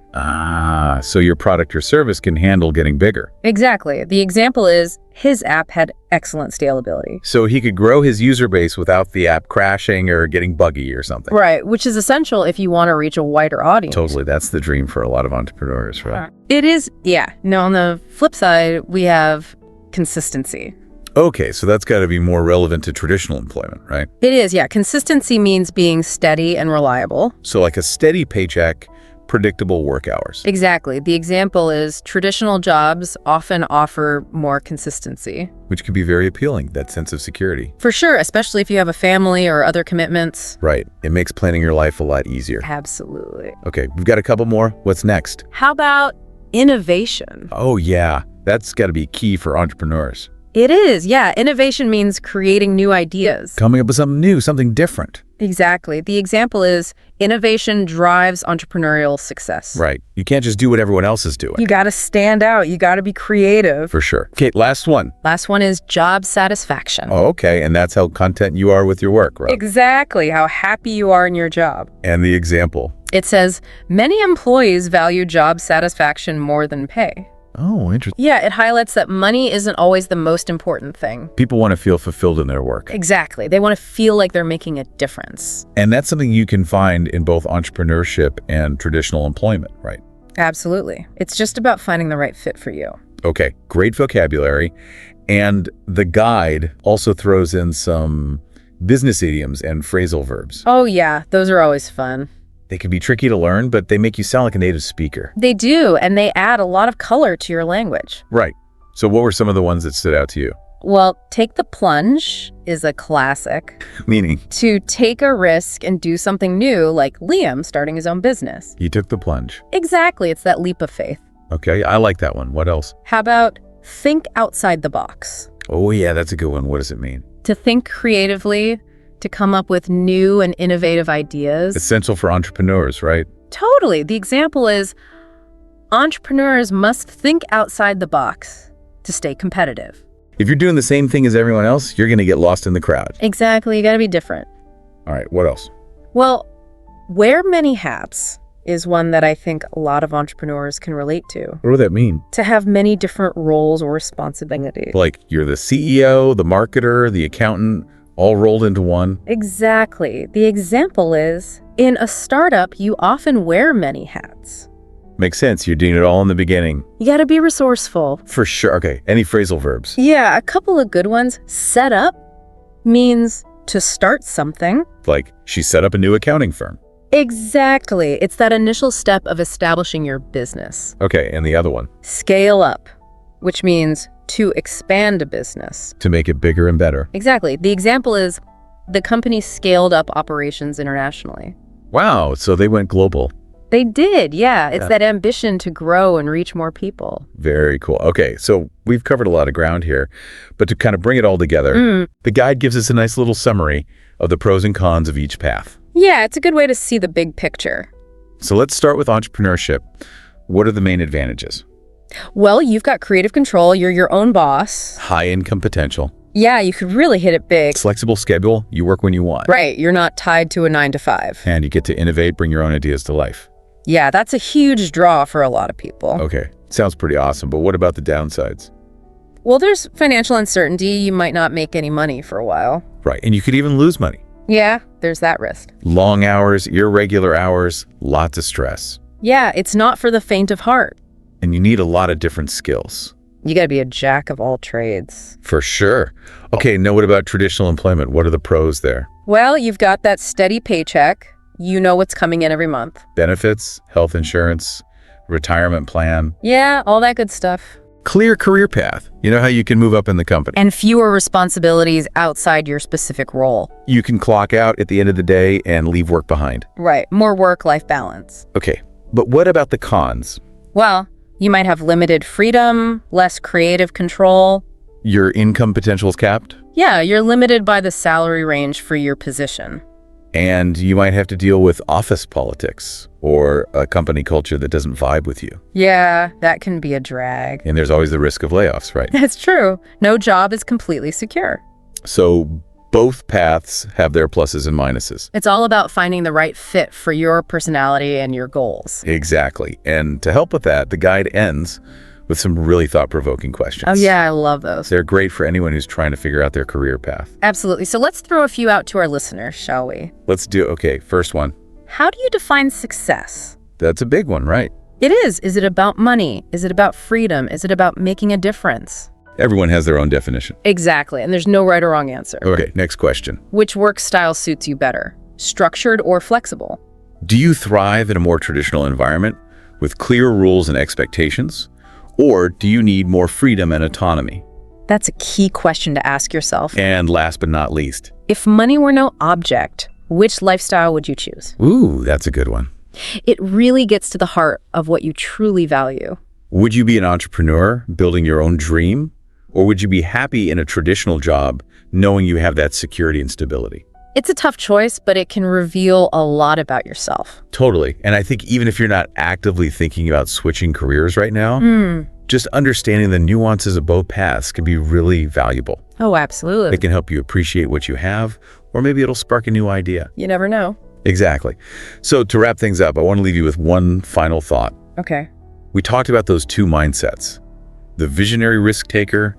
So your product or service can handle getting bigger. Exactly. The example is his app had excellent scalability. So he could grow his user base without the app crashing or getting buggy or something. Right, which is essential if you want to reach a wider audience. Totally, that's the dream for a lot of entrepreneurs, right? It is, yeah. No, on the flip side, we have consistency. Okay, so that's got to be more relevant to traditional employment, right? It is, yeah. Consistency means being steady and reliable. So like a steady paycheck, predictable work hours. Exactly. The example is traditional jobs often offer more consistency. Which can be very appealing, that sense of security. For sure, especially if you have a family or other commitments. Right. It makes planning your life a lot easier. Absolutely. Okay, we've got a couple more. What's next? How about innovation? Oh, yeah. That's got to be key for entrepreneurs. It is, yeah. Innovation means creating new ideas. Coming up with something new, something different. Exactly. The example is innovation drives entrepreneurial success. Right. You can't just do what everyone else is doing. You got to stand out. You got to be creative. For sure. Okay, last one. Last one is job satisfaction. Oh, okay. And that's how content you are with your work, right? Exactly. How happy you are in your job. And the example. It says, many employees value job satisfaction more than pay. Oh, interesting. Yeah, it highlights that money isn't always the most important thing. People want to feel fulfilled in their work. Exactly. They want to feel like they're making a difference. And that's something you can find in both entrepreneurship and traditional employment, right? Absolutely. It's just about finding the right fit for you. Okay, great vocabulary. And the guide also throws in some business idioms and phrasal verbs. Oh yeah, those are always fun. They can be tricky to learn, but they make you sound like a native speaker. They do, and they add a lot of color to your language. Right. So what were some of the ones that stood out to you? Well, take the plunge is a classic. Meaning, To take a risk and do something new, like Liam starting his own business. you took the plunge. Exactly, it's that leap of faith. Okay, I like that one. What else? How about think outside the box? Oh, yeah, that's a good one. What does it mean? To think creatively, to come up with new and innovative ideas. Essential for entrepreneurs, right? Totally. The example is entrepreneurs must think outside the box to stay competitive. If you're doing the same thing as everyone else, you're going to get lost in the crowd. Exactly. You got to be different. All right, what else? Well, wear many hats is one that I think a lot of entrepreneurs can relate to. What would that mean? To have many different roles or responsibilities. Like you're the CEO, the marketer, the accountant, all rolled into one. Exactly. The example is, in a startup, you often wear many hats. Makes sense. You're doing it all in the beginning. You got to be resourceful. For sure. Okay, any phrasal verbs? Yeah, a couple of good ones. Set up means to start something. Like she set up a new accounting firm. Exactly. It's that initial step of establishing your business. Okay, and the other one? Scale up, which means to expand a business. To make it bigger and better. Exactly. The example is the company scaled up operations internationally. Wow, so they went global. They did, yeah. It's Yeah. that ambition to grow and reach more people. Very cool. Okay, so we've covered a lot of ground here, but to kind of bring it all together, the guide gives us a nice little summary of the pros and cons of each path. Yeah, it's a good way to see the big picture. So let's start with entrepreneurship. What are the main advantages? Well, you've got creative control. You're your own boss. High income potential. Yeah, you could really hit it big. Flexible schedule, you work when you want. Right, you're not tied to a 9 to 5. And you get to innovate, bring your own ideas to life. Yeah, that's a huge draw for a lot of people. Okay, sounds pretty awesome, but what about the downsides? Well, there's financial uncertainty. You might not make any money for a while. Right, and you could even lose money. Yeah, there's that risk. Long hours, irregular hours, lots of stress. Yeah, it's not for the faint of heart. And you need a lot of different skills. You gotta be a jack of all trades. For sure. Okay, now what about traditional employment? What are the pros there? Well, you've got that steady paycheck. You know what's coming in every month. Benefits, health insurance, retirement plan. Yeah, all that good stuff. Clear career path. You know how you can move up in the company. And fewer responsibilities outside your specific role. You can clock out at the end of the day and leave work behind. Right, more work-life balance. Okay, but what about the cons? Well, you might have limited freedom, less creative control. Your income potential is capped, Yeah, you're limited by the salary range for your position. and you might have to deal with office politics or a company culture that doesn't vibe with you. Yeah, that can be a drag. And there's always the risk of layoffs, right? That's true. No job is completely secure. So both paths have their pluses and minuses. It's all about finding the right fit for your personality and your goals. Exactly. And to help with that, the guide ends with some really thought-provoking questions. Oh yeah, I love those. They're great for anyone who's trying to figure out their career path. Absolutely. So let's throw a few out to our listeners, shall we? Let's do, okay, first one. How do you define success? That's a big one, right? It is. Is it about money? Is it about freedom? Is it about making a difference? Everyone has their own definition. Exactly. And there's no right or wrong answer. Okay, next question. Which work style suits you better? Structured or flexible? Do you thrive in a more traditional environment with clear rules and expectations? Or do you need more freedom and autonomy? That's a key question to ask yourself. And last but not least. If money were no object, which lifestyle would you choose? Ooh, that's a good one. It really gets to the heart of what you truly value. Would you be an entrepreneur building your own dream? Or would you be happy in a traditional job knowing you have that security and stability? It's a tough choice, but it can reveal a lot about yourself. Totally. And I think even if you're not actively thinking about switching careers right now, just understanding the nuances of both paths can be really valuable. Oh, absolutely. It can help you appreciate what you have, or maybe it'll spark a new idea. You never know. Exactly. So to wrap things up, I want to leave you with one final thought. Okay. We talked about those two mindsets, the visionary risk taker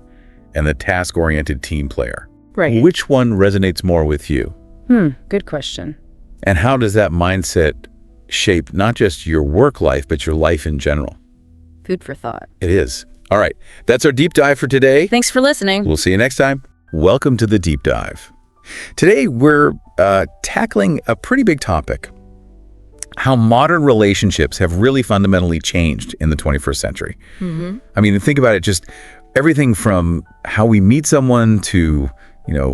and the task-oriented team player. Right. Which one resonates more with you? Good question. And how does that mindset shape not just your work life, but your life in general? Food for thought. It is. All right. That's our deep dive for today. Thanks for listening. We'll see you next time. Welcome to the deep dive. Today, we're tackling a pretty big topic, how modern relationships have really fundamentally changed in the 21st century. I mean, think about it, just Everything from how we meet someone to,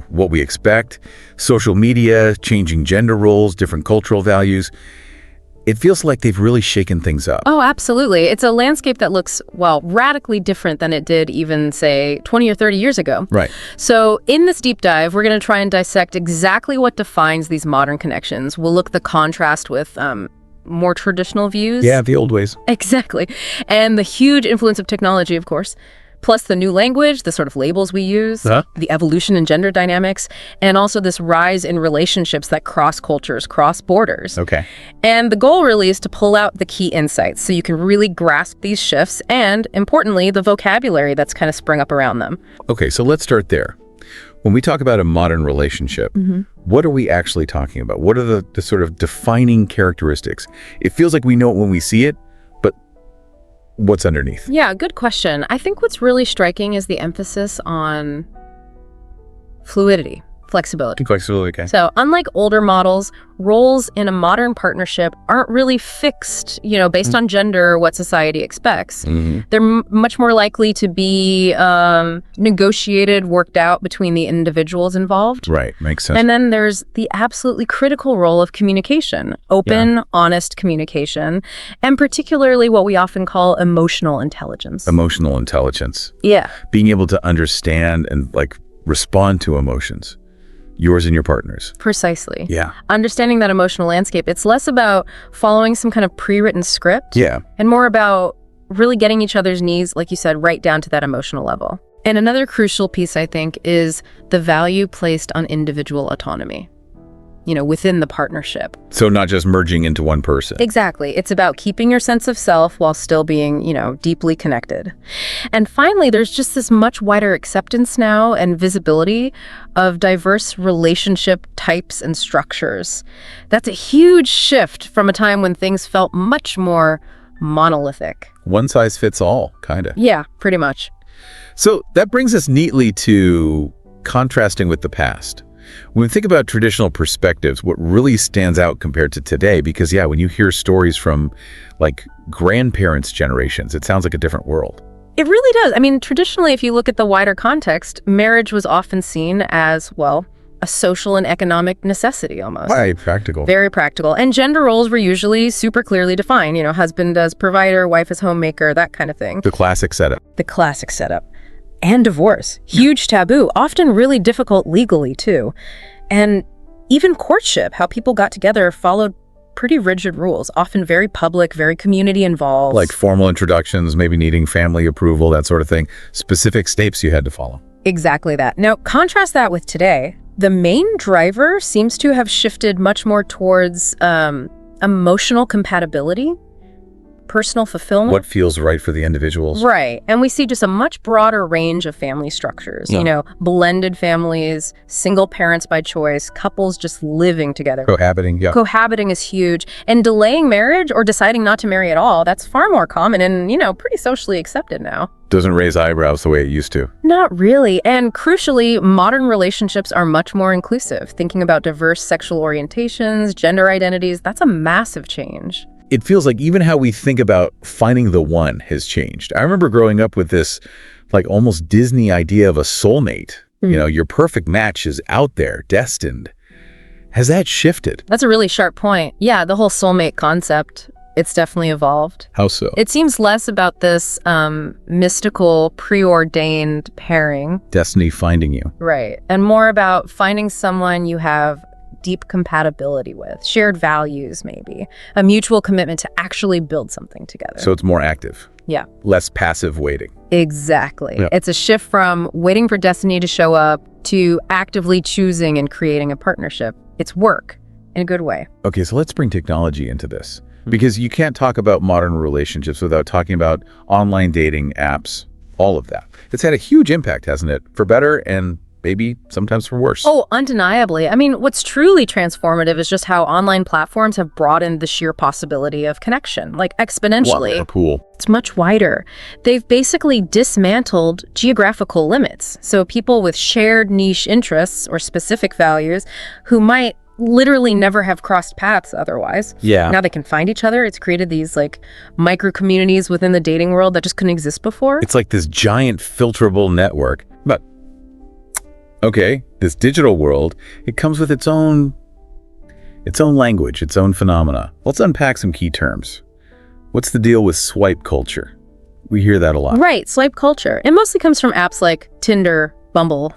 what we expect, social media, changing gender roles, different cultural values. It feels like they've really shaken things up. Oh, absolutely. It's a landscape that looks, well, radically different than it did even, say, 20 or 30 years ago. Right. So in this deep dive, we're going to try and dissect exactly what defines these modern connections. We'll look at the contrast with more traditional views. Yeah, the old ways. Exactly. And the huge influence of technology, of course, plus the new language, the sort of labels we use, the evolution in gender dynamics, and also this rise in relationships that cross cultures, cross borders. Okay. And the goal really is to pull out the key insights so you can really grasp these shifts and, importantly, the vocabulary that's kind of sprung up around them. Okay, so let's start there. When we talk about a modern relationship, what are we actually talking about? What are the sort of defining characteristics? It feels like we know it when we see it, but what's underneath? Yeah, good question. I think what's really striking is the emphasis on fluidity, flexibility. Flexibility, okay. So unlike older models, roles in a modern partnership aren't really fixed, based on gender or what society expects. They're much more likely to be negotiated, worked out between the individuals involved. Right, makes sense. And then there's the absolutely critical role of communication, open, honest communication, and particularly what we often call emotional intelligence. Emotional intelligence. Yeah. Being able to understand and respond to emotions. Yours and your partner's. Precisely. Yeah. Understanding that emotional landscape, it's less about following some kind of pre-written script. Yeah. And more about really getting each other's needs, like you said, right down to that emotional level. And another crucial piece, I think, is the value placed on individual autonomy, within the partnership. So not just merging into one person. Exactly. It's about keeping your sense of self while still being, deeply connected. And finally, there's just this much wider acceptance now and visibility of diverse relationship types and structures. That's a huge shift from a time when things felt much more monolithic. One size fits all, kind of. Yeah, pretty much. So that brings us neatly to contrasting with the past. When we think about traditional perspectives, what really stands out compared to today, because when you hear stories from grandparents' generations, it sounds like a different world. It really does. I mean, traditionally, if you look at the wider context, marriage was often seen as, well, a social and economic necessity almost. Very practical. Very practical. And gender roles were usually super clearly defined. Husband as provider, wife as homemaker, that kind of thing. The classic setup. The classic setup. And divorce. Huge taboo, often really difficult legally, too. And even courtship, how people got together, followed pretty rigid rules, often very public, very community involved. Like formal introductions, maybe needing family approval, that sort of thing. Specific steps you had to follow. Exactly that. Now, contrast that with today. The main driver seems to have shifted much more towards emotional compatibility, personal fulfillment. What feels right for the individuals. Right. And we see just a much broader range of family structures, blended families, single parents by choice, couples just living together. Cohabiting, yeah. Cohabiting is huge. And delaying marriage or deciding not to marry at all, that's far more common and, pretty socially accepted now. Doesn't raise eyebrows the way it used to. Not really. And crucially, modern relationships are much more inclusive. Thinking about diverse sexual orientations, gender identities, that's a massive change. It feels like even how we think about finding the one has changed. I remember growing up with this almost Disney idea of a soulmate. Your perfect match is out there, destined. Has that shifted? That's a really sharp point. Yeah, the whole soulmate concept, it's definitely evolved. How so? It seems less about this mystical, preordained pairing. Destiny finding you. Right. And more about finding someone you have deep compatibility with, shared values maybe, a mutual commitment to actually build something together. So it's more active. Yeah. Less passive waiting. Exactly. Yeah. It's a shift from waiting for destiny to show up to actively choosing and creating a partnership. It's work in a good way. Okay, so let's bring technology into this. Because you can't talk about modern relationships without talking about online dating apps, all of that. It's had a huge impact, hasn't it? For better and maybe sometimes for worse. Oh, undeniably. I mean, what's truly transformative is just how online platforms have broadened the sheer possibility of connection, exponentially. Wow, cool. It's much wider. They've basically dismantled geographical limits. So people with shared niche interests or specific values who might literally never have crossed paths otherwise. Yeah. Now they can find each other. It's created these like micro communities within the dating world that just couldn't exist before. It's like this giant filterable network. But, okay, this digital world, it comes with its own language, its own phenomena. Let's unpack some key terms. What's the deal with swipe culture? We hear that a lot. Right, swipe culture. It mostly comes from apps like Tinder, Bumble,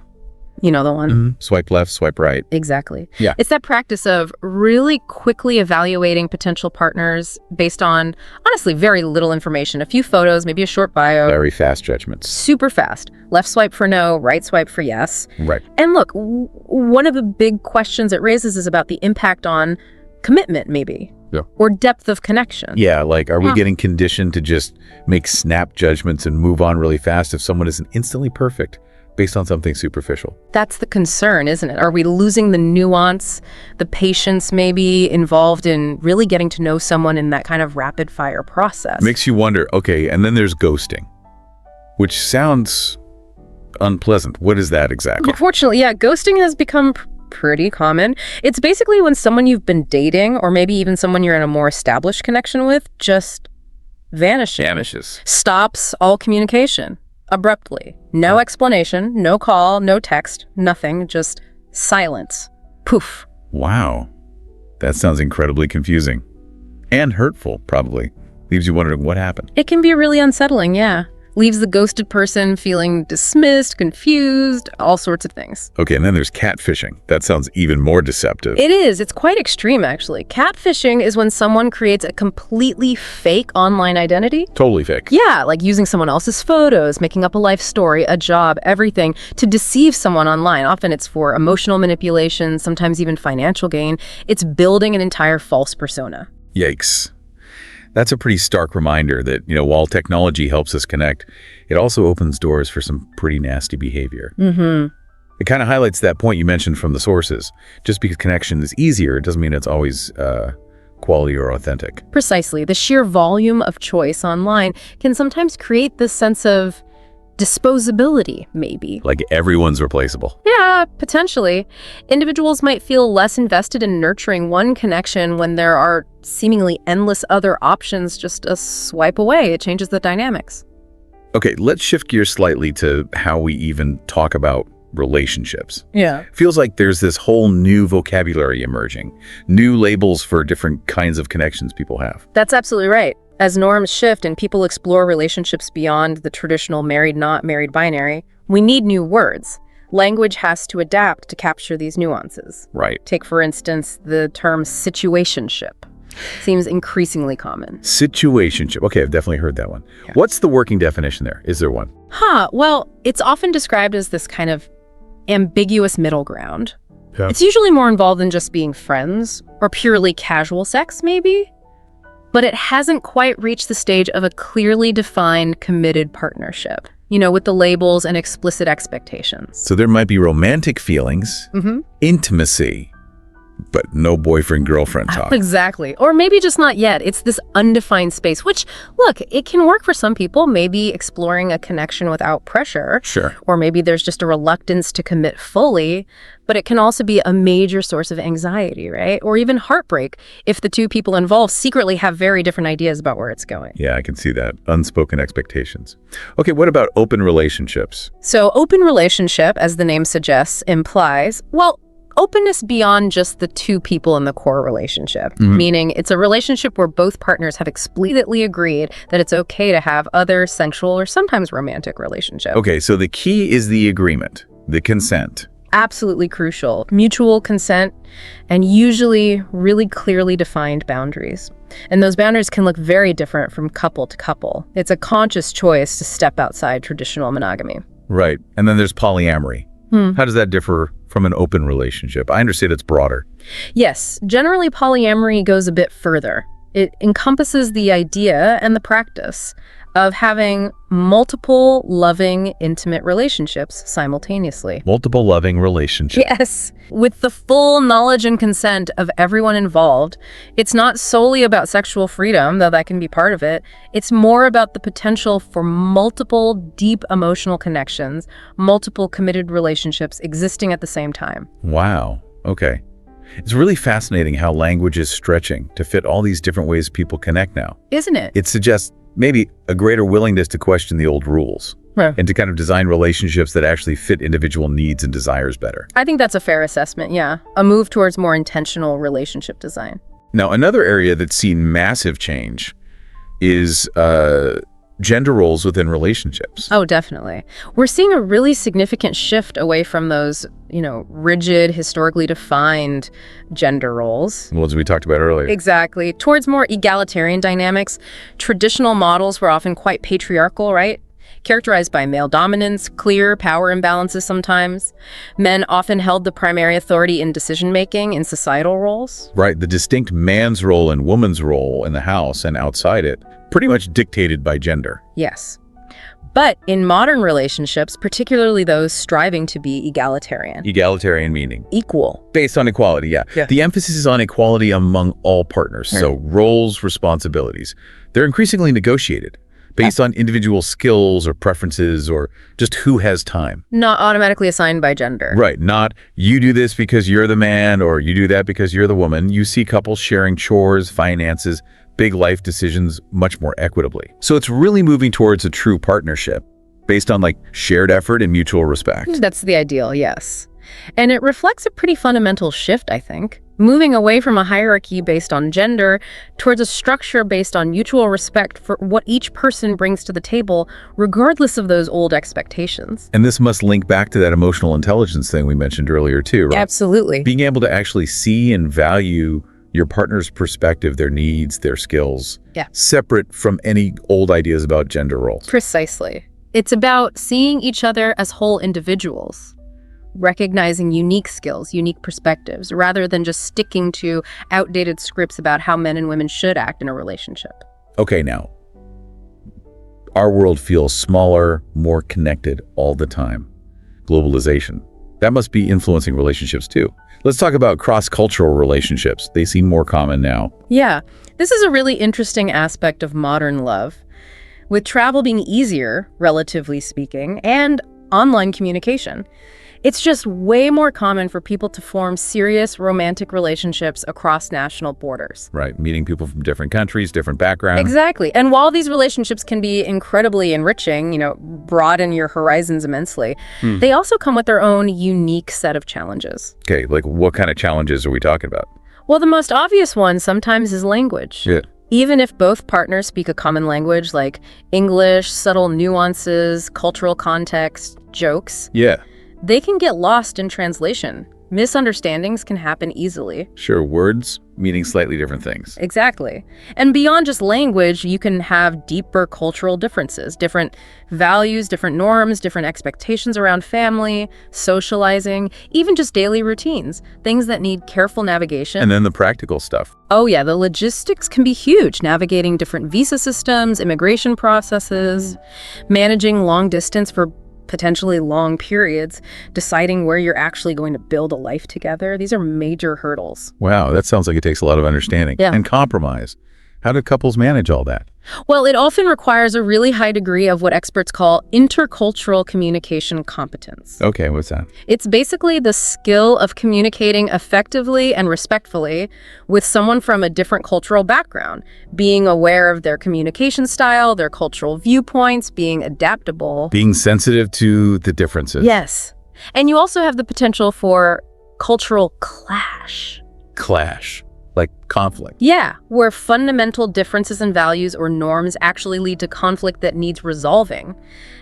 you know the one. Mm-hmm. Swipe left, swipe right. Exactly. Yeah. It's that practice of really quickly evaluating potential partners based on, honestly, very little information. A few photos, maybe a short bio. Very fast judgments. Super fast. Left swipe for no, right swipe for yes. Right. And look, one of the big questions it raises is about the impact on commitment, maybe. Yeah. Or depth of connection. Yeah, like, are we getting conditioned to just make snap judgments and move on really fast if someone isn't instantly perfect based on something superficial? That's the concern, isn't it? Are we losing the nuance, the patience maybe involved in really getting to know someone in that kind of rapid fire process? Makes you wonder, okay, and then there's ghosting, which sounds unpleasant. What is that exactly? Unfortunately, yeah, ghosting has become pretty common. It's basically when someone you've been dating, or maybe even someone you're in a more established connection with, just vanishes. Stops all communication abruptly. No explanation, no call, no text, nothing, just silence. Poof. Wow. That sounds incredibly confusing. And hurtful, probably. Leaves you wondering what happened. It can be really unsettling, yeah. Leaves the ghosted person feeling dismissed, confused, all sorts of things. Okay, and then there's catfishing. That sounds even more deceptive. It is. It's quite extreme, actually. Catfishing is when someone creates a completely fake online identity. Totally fake. Yeah, like using someone else's photos, making up a life story, a job, everything, to deceive someone online. Often it's for emotional manipulation, sometimes even financial gain. It's building an entire false persona. Yikes. That's a pretty stark reminder that, while technology helps us connect, it also opens doors for some pretty nasty behavior. Mm-hmm. It kind of highlights that point you mentioned from the sources. Just because connection is easier, it doesn't mean it's always quality or authentic. Precisely. The sheer volume of choice online can sometimes create this sense of disposability, maybe. Like everyone's replaceable. Yeah, potentially. Individuals might feel less invested in nurturing one connection when there are seemingly endless other options just a swipe away. It changes the dynamics. Okay, let's shift gears slightly to how we even talk about relationships. Yeah. Feels like there's this whole new vocabulary emerging, new labels for different kinds of connections people have. That's absolutely right. As norms shift and people explore relationships beyond the traditional married, not married binary, we need new words. Language has to adapt to capture these nuances. Right. Take, for instance, the term situationship. Seems increasingly common. Situationship. Okay, I've definitely heard that one. Yeah. What's the working definition there? Is there one? Well, it's often described as this kind of ambiguous middle ground. Yeah. It's usually more involved than just being friends or purely casual sex, maybe. But it hasn't quite reached the stage of a clearly defined, committed partnership, with the labels and explicit expectations. So there might be romantic feelings, intimacy, but no boyfriend-girlfriend talk. Exactly. Or maybe just not yet. It's this undefined space, which, look, it can work for some people, maybe exploring a connection without pressure. Sure. Or maybe there's just a reluctance to commit fully, but it can also be a major source of anxiety, right? Or even heartbreak if the two people involved secretly have very different ideas about where it's going. Yeah, I can see that. Unspoken expectations. Okay, what about open relationships? So open relationship, as the name suggests, implies, openness beyond just the two people in the core relationship, meaning it's a relationship where both partners have explicitly agreed that it's okay to have other sensual or sometimes romantic relationships. Okay, so the key is the agreement, the consent. Absolutely crucial. Mutual consent and usually really clearly defined boundaries. And those boundaries can look very different from couple to couple. It's a conscious choice to step outside traditional monogamy. Right, and then there's polyamory. How does that differ from an open relationship? I understand it's broader. Yes, generally polyamory goes a bit further. It encompasses the idea and the practice of having multiple loving, intimate relationships simultaneously. Multiple loving relationships. Yes, with the full knowledge and consent of everyone involved. It's not solely about sexual freedom, though that can be part of it. It's more about the potential for multiple deep emotional connections, multiple committed relationships existing at the same time. Wow. Okay. It's really fascinating how language is stretching to fit all these different ways people connect now. Isn't it? It suggests maybe a greater willingness to question the old rules and to kind of design relationships that actually fit individual needs and desires better. I think that's a fair assessment, yeah. A move towards more intentional relationship design. Now, another area that's seen massive change is gender roles within relationships. Oh, definitely. We're seeing a really significant shift away from those, rigid, historically defined gender roles. Well, as we talked about earlier. Exactly. Towards more egalitarian dynamics. Traditional models were often quite patriarchal, right? Characterized by male dominance, clear power imbalances sometimes. Men often held the primary authority in decision-making in societal roles. Right, the distinct man's role and woman's role in the house and outside it, pretty much dictated by gender. Yes. But in modern relationships, particularly those striving to be egalitarian. Egalitarian meaning? Equal. Based on equality, yeah. The emphasis is on equality among all partners. So roles, responsibilities. They're increasingly negotiated based on individual skills or preferences or just who has time. Not automatically assigned by gender. Right, not you do this because you're the man or you do that because you're the woman. You see couples sharing chores, finances, big life decisions much more equitably. So it's really moving towards a true partnership based on shared effort and mutual respect. That's the ideal, yes. And it reflects a pretty fundamental shift, I think. Moving away from a hierarchy based on gender towards a structure based on mutual respect for what each person brings to the table, regardless of those old expectations. And this must link back to that emotional intelligence thing we mentioned earlier too, right? Absolutely. Being able to actually see and value your partner's perspective, their needs, their skills, separate from any old ideas about gender roles. Precisely. It's about seeing each other as whole individuals, recognizing unique skills, unique perspectives, rather than just sticking to outdated scripts about how men and women should act in a relationship. Okay, now, our world feels smaller, more connected all the time. Globalization. That must be influencing relationships too. Let's talk about cross-cultural relationships. They seem more common now. Yeah, this is a really interesting aspect of modern love. With travel being easier, relatively speaking, and online communication, it's just way more common for people to form serious romantic relationships across national borders. Right, meeting people from different countries, different backgrounds. Exactly. And while these relationships can be incredibly enriching, broaden your horizons immensely, they also come with their own unique set of challenges. Okay, what kind of challenges are we talking about? Well, the most obvious one sometimes is language. Yeah. Even if both partners speak a common language like English, subtle nuances, cultural context, jokes. Yeah. They can get lost in translation. Misunderstandings can happen easily. Sure, words meaning slightly different things. Exactly. And beyond just language, you can have deeper cultural differences, different values, different norms, different expectations around family, socializing, even just daily routines, things that need careful navigation. And then the practical stuff. Oh yeah, the logistics can be huge, navigating different visa systems, immigration processes, managing long distance for potentially long periods, deciding where you're actually going to build a life together. These are major hurdles. Wow, that sounds like it takes a lot of understanding and compromise. How do couples manage all that? Well, it often requires a really high degree of what experts call intercultural communication competence. Okay, what's that? It's basically the skill of communicating effectively and respectfully with someone from a different cultural background, being aware of their communication style, their cultural viewpoints, being adaptable. Being sensitive to the differences. Yes. And you also have the potential for cultural clash. Clash. Like conflict. Yeah, where fundamental differences in values or norms actually lead to conflict that needs resolving.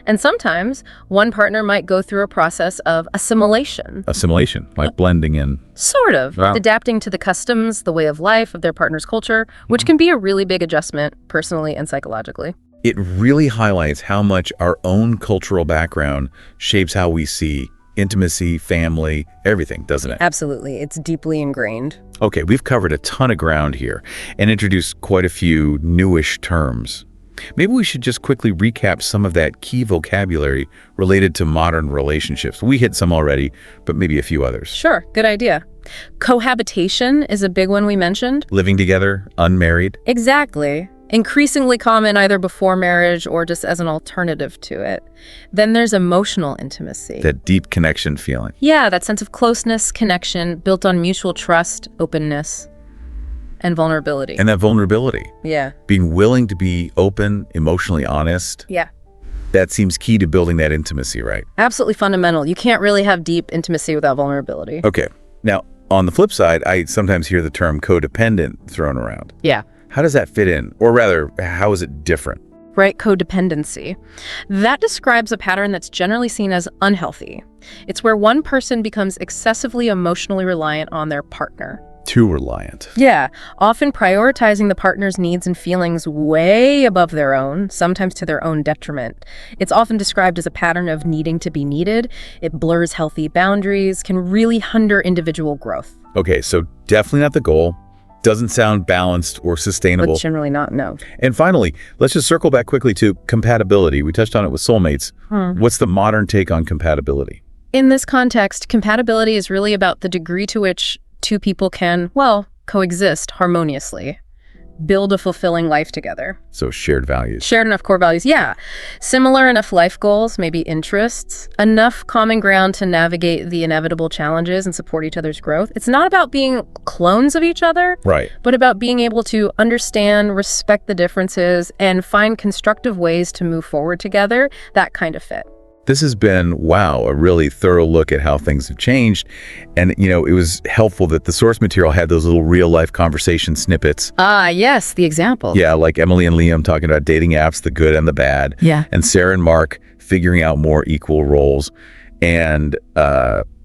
And sometimes one partner might go through a process of assimilation. Assimilation, like blending in. Sort of. Wow. Adapting to the customs, the way of life of their partner's culture, which can be a really big adjustment personally and psychologically. It really highlights how much our own cultural background shapes how we see intimacy, family, everything, doesn't it? Absolutely. It's deeply ingrained. Okay, we've covered a ton of ground here and introduced quite a few newish terms. Maybe we should just quickly recap some of that key vocabulary related to modern relationships. We hit some already, but maybe a few others. Sure, good idea. Cohabitation is a big one we mentioned. Living together, unmarried. Exactly. increasingly common either before marriage or just as an alternative to it. Then there's emotional intimacy. That deep connection feeling. Yeah, that sense of closeness, connection, built on mutual trust, openness, and vulnerability. And that vulnerability. Yeah. Being willing to be open, emotionally honest. Yeah. That seems key to building that intimacy, right? Absolutely fundamental. You can't really have deep intimacy without vulnerability. Okay. Now, on the flip side, I sometimes hear the term codependent thrown around. Yeah. How does that fit in? Or rather, how is it different? Right, codependency. That describes a pattern that's generally seen as unhealthy. It's where one person becomes excessively emotionally reliant on their partner. Too reliant. Yeah, often prioritizing the partner's needs and feelings way above their own, sometimes to their own detriment. It's often described as a pattern of needing to be needed. It blurs healthy boundaries, can really hinder individual growth. Okay, so definitely not the goal. Doesn't sound balanced or sustainable. But generally not, no. And finally, let's just circle back quickly to compatibility. We touched on it with soulmates. What's the modern take on compatibility? In this context, compatibility is really about the degree to which two people can, well, coexist harmoniously, build a fulfilling life together. So shared values. Shared enough core values, yeah. Similar enough life goals, maybe interests, enough common ground to navigate the inevitable challenges and support each other's growth. It's not about being clones of each other, Right. but about being able to understand, respect the differences, and find constructive ways to move forward together, that kind of fit. This has been, wow, a really thorough look at how things have changed. And, it was helpful that the source material had those little real-life conversation snippets. Ah, yes, the example. Yeah, like Emily and Liam talking about dating apps, the good and the bad. Yeah. And Sarah and Mark figuring out more equal roles. And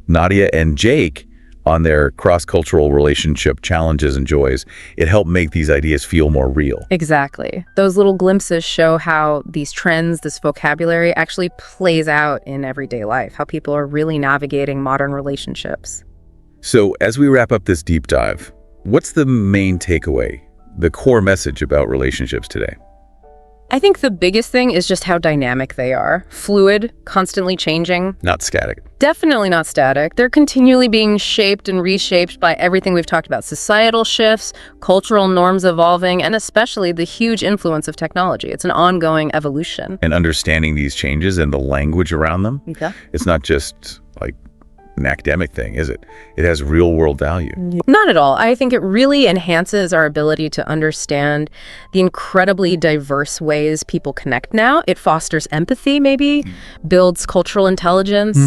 Nadia and Jake on their cross-cultural relationship challenges and joys. It helped make these ideas feel more real. Exactly. Those little glimpses show how these trends, this vocabulary actually plays out in everyday life, how people are really navigating modern relationships. So as we wrap up this deep dive, what's the main takeaway, the core message about relationships today? I think the biggest thing is just how dynamic they are. Fluid, constantly changing. Not static. Definitely not static. They're continually being shaped and reshaped by everything we've talked about. Societal shifts, cultural norms evolving, and especially the huge influence of technology. It's an ongoing evolution. And understanding these changes and the language around them, Yeah. it's not just like an academic thing, is it? It has real world value. Not at all. I think it really enhances our ability to understand the incredibly diverse ways people connect now. It fosters empathy, maybe, builds cultural intelligence,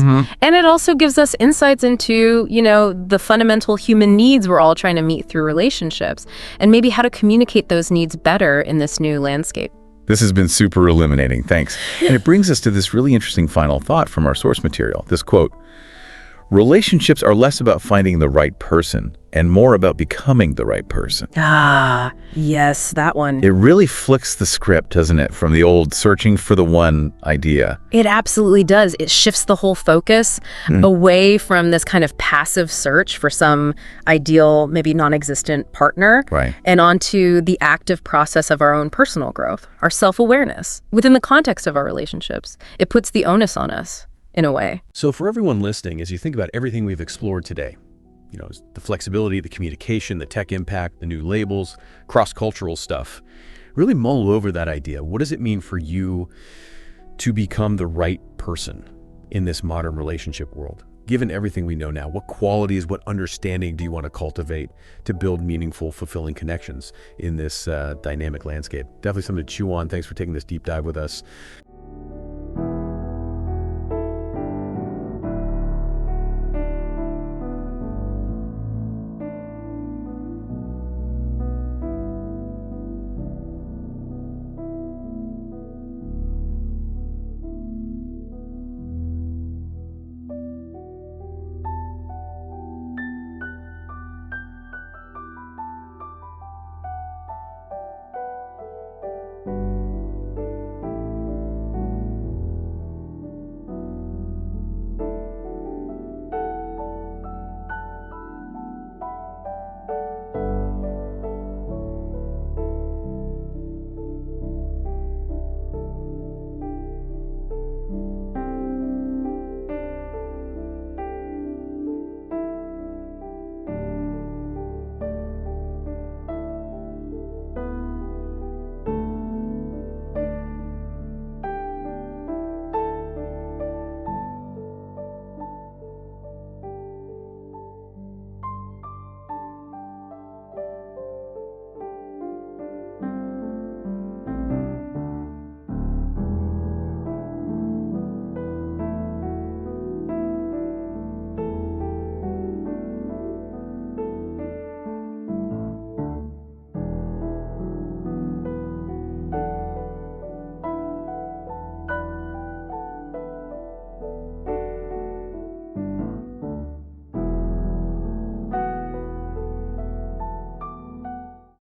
and it also gives us insights into, the fundamental human needs we're all trying to meet through relationships, and maybe how to communicate those needs better in this new landscape. This has been super illuminating. Thanks. And it brings us to this really interesting final thought from our source material. This quote: relationships are less about finding the right person and more about becoming the right person. Ah, yes, that one. It really flicks the script, doesn't it, from the old searching for the one idea. It absolutely does. It shifts the whole focus away from this kind of passive search for some ideal, maybe non-existent partner, Right. and onto the active process of our own personal growth, our self-awareness. Within the context of our relationships, it puts the onus on us, in a way. So for everyone listening, as you think about everything we've explored today, the flexibility, the communication, the tech impact, the new labels, cross-cultural stuff, really mull over that idea. What does it mean for you to become the right person in this modern relationship world? Given everything we know now, what qualities, what understanding do you want to cultivate to build meaningful, fulfilling connections in this dynamic landscape? Definitely something to chew on. Thanks for taking this deep dive with us.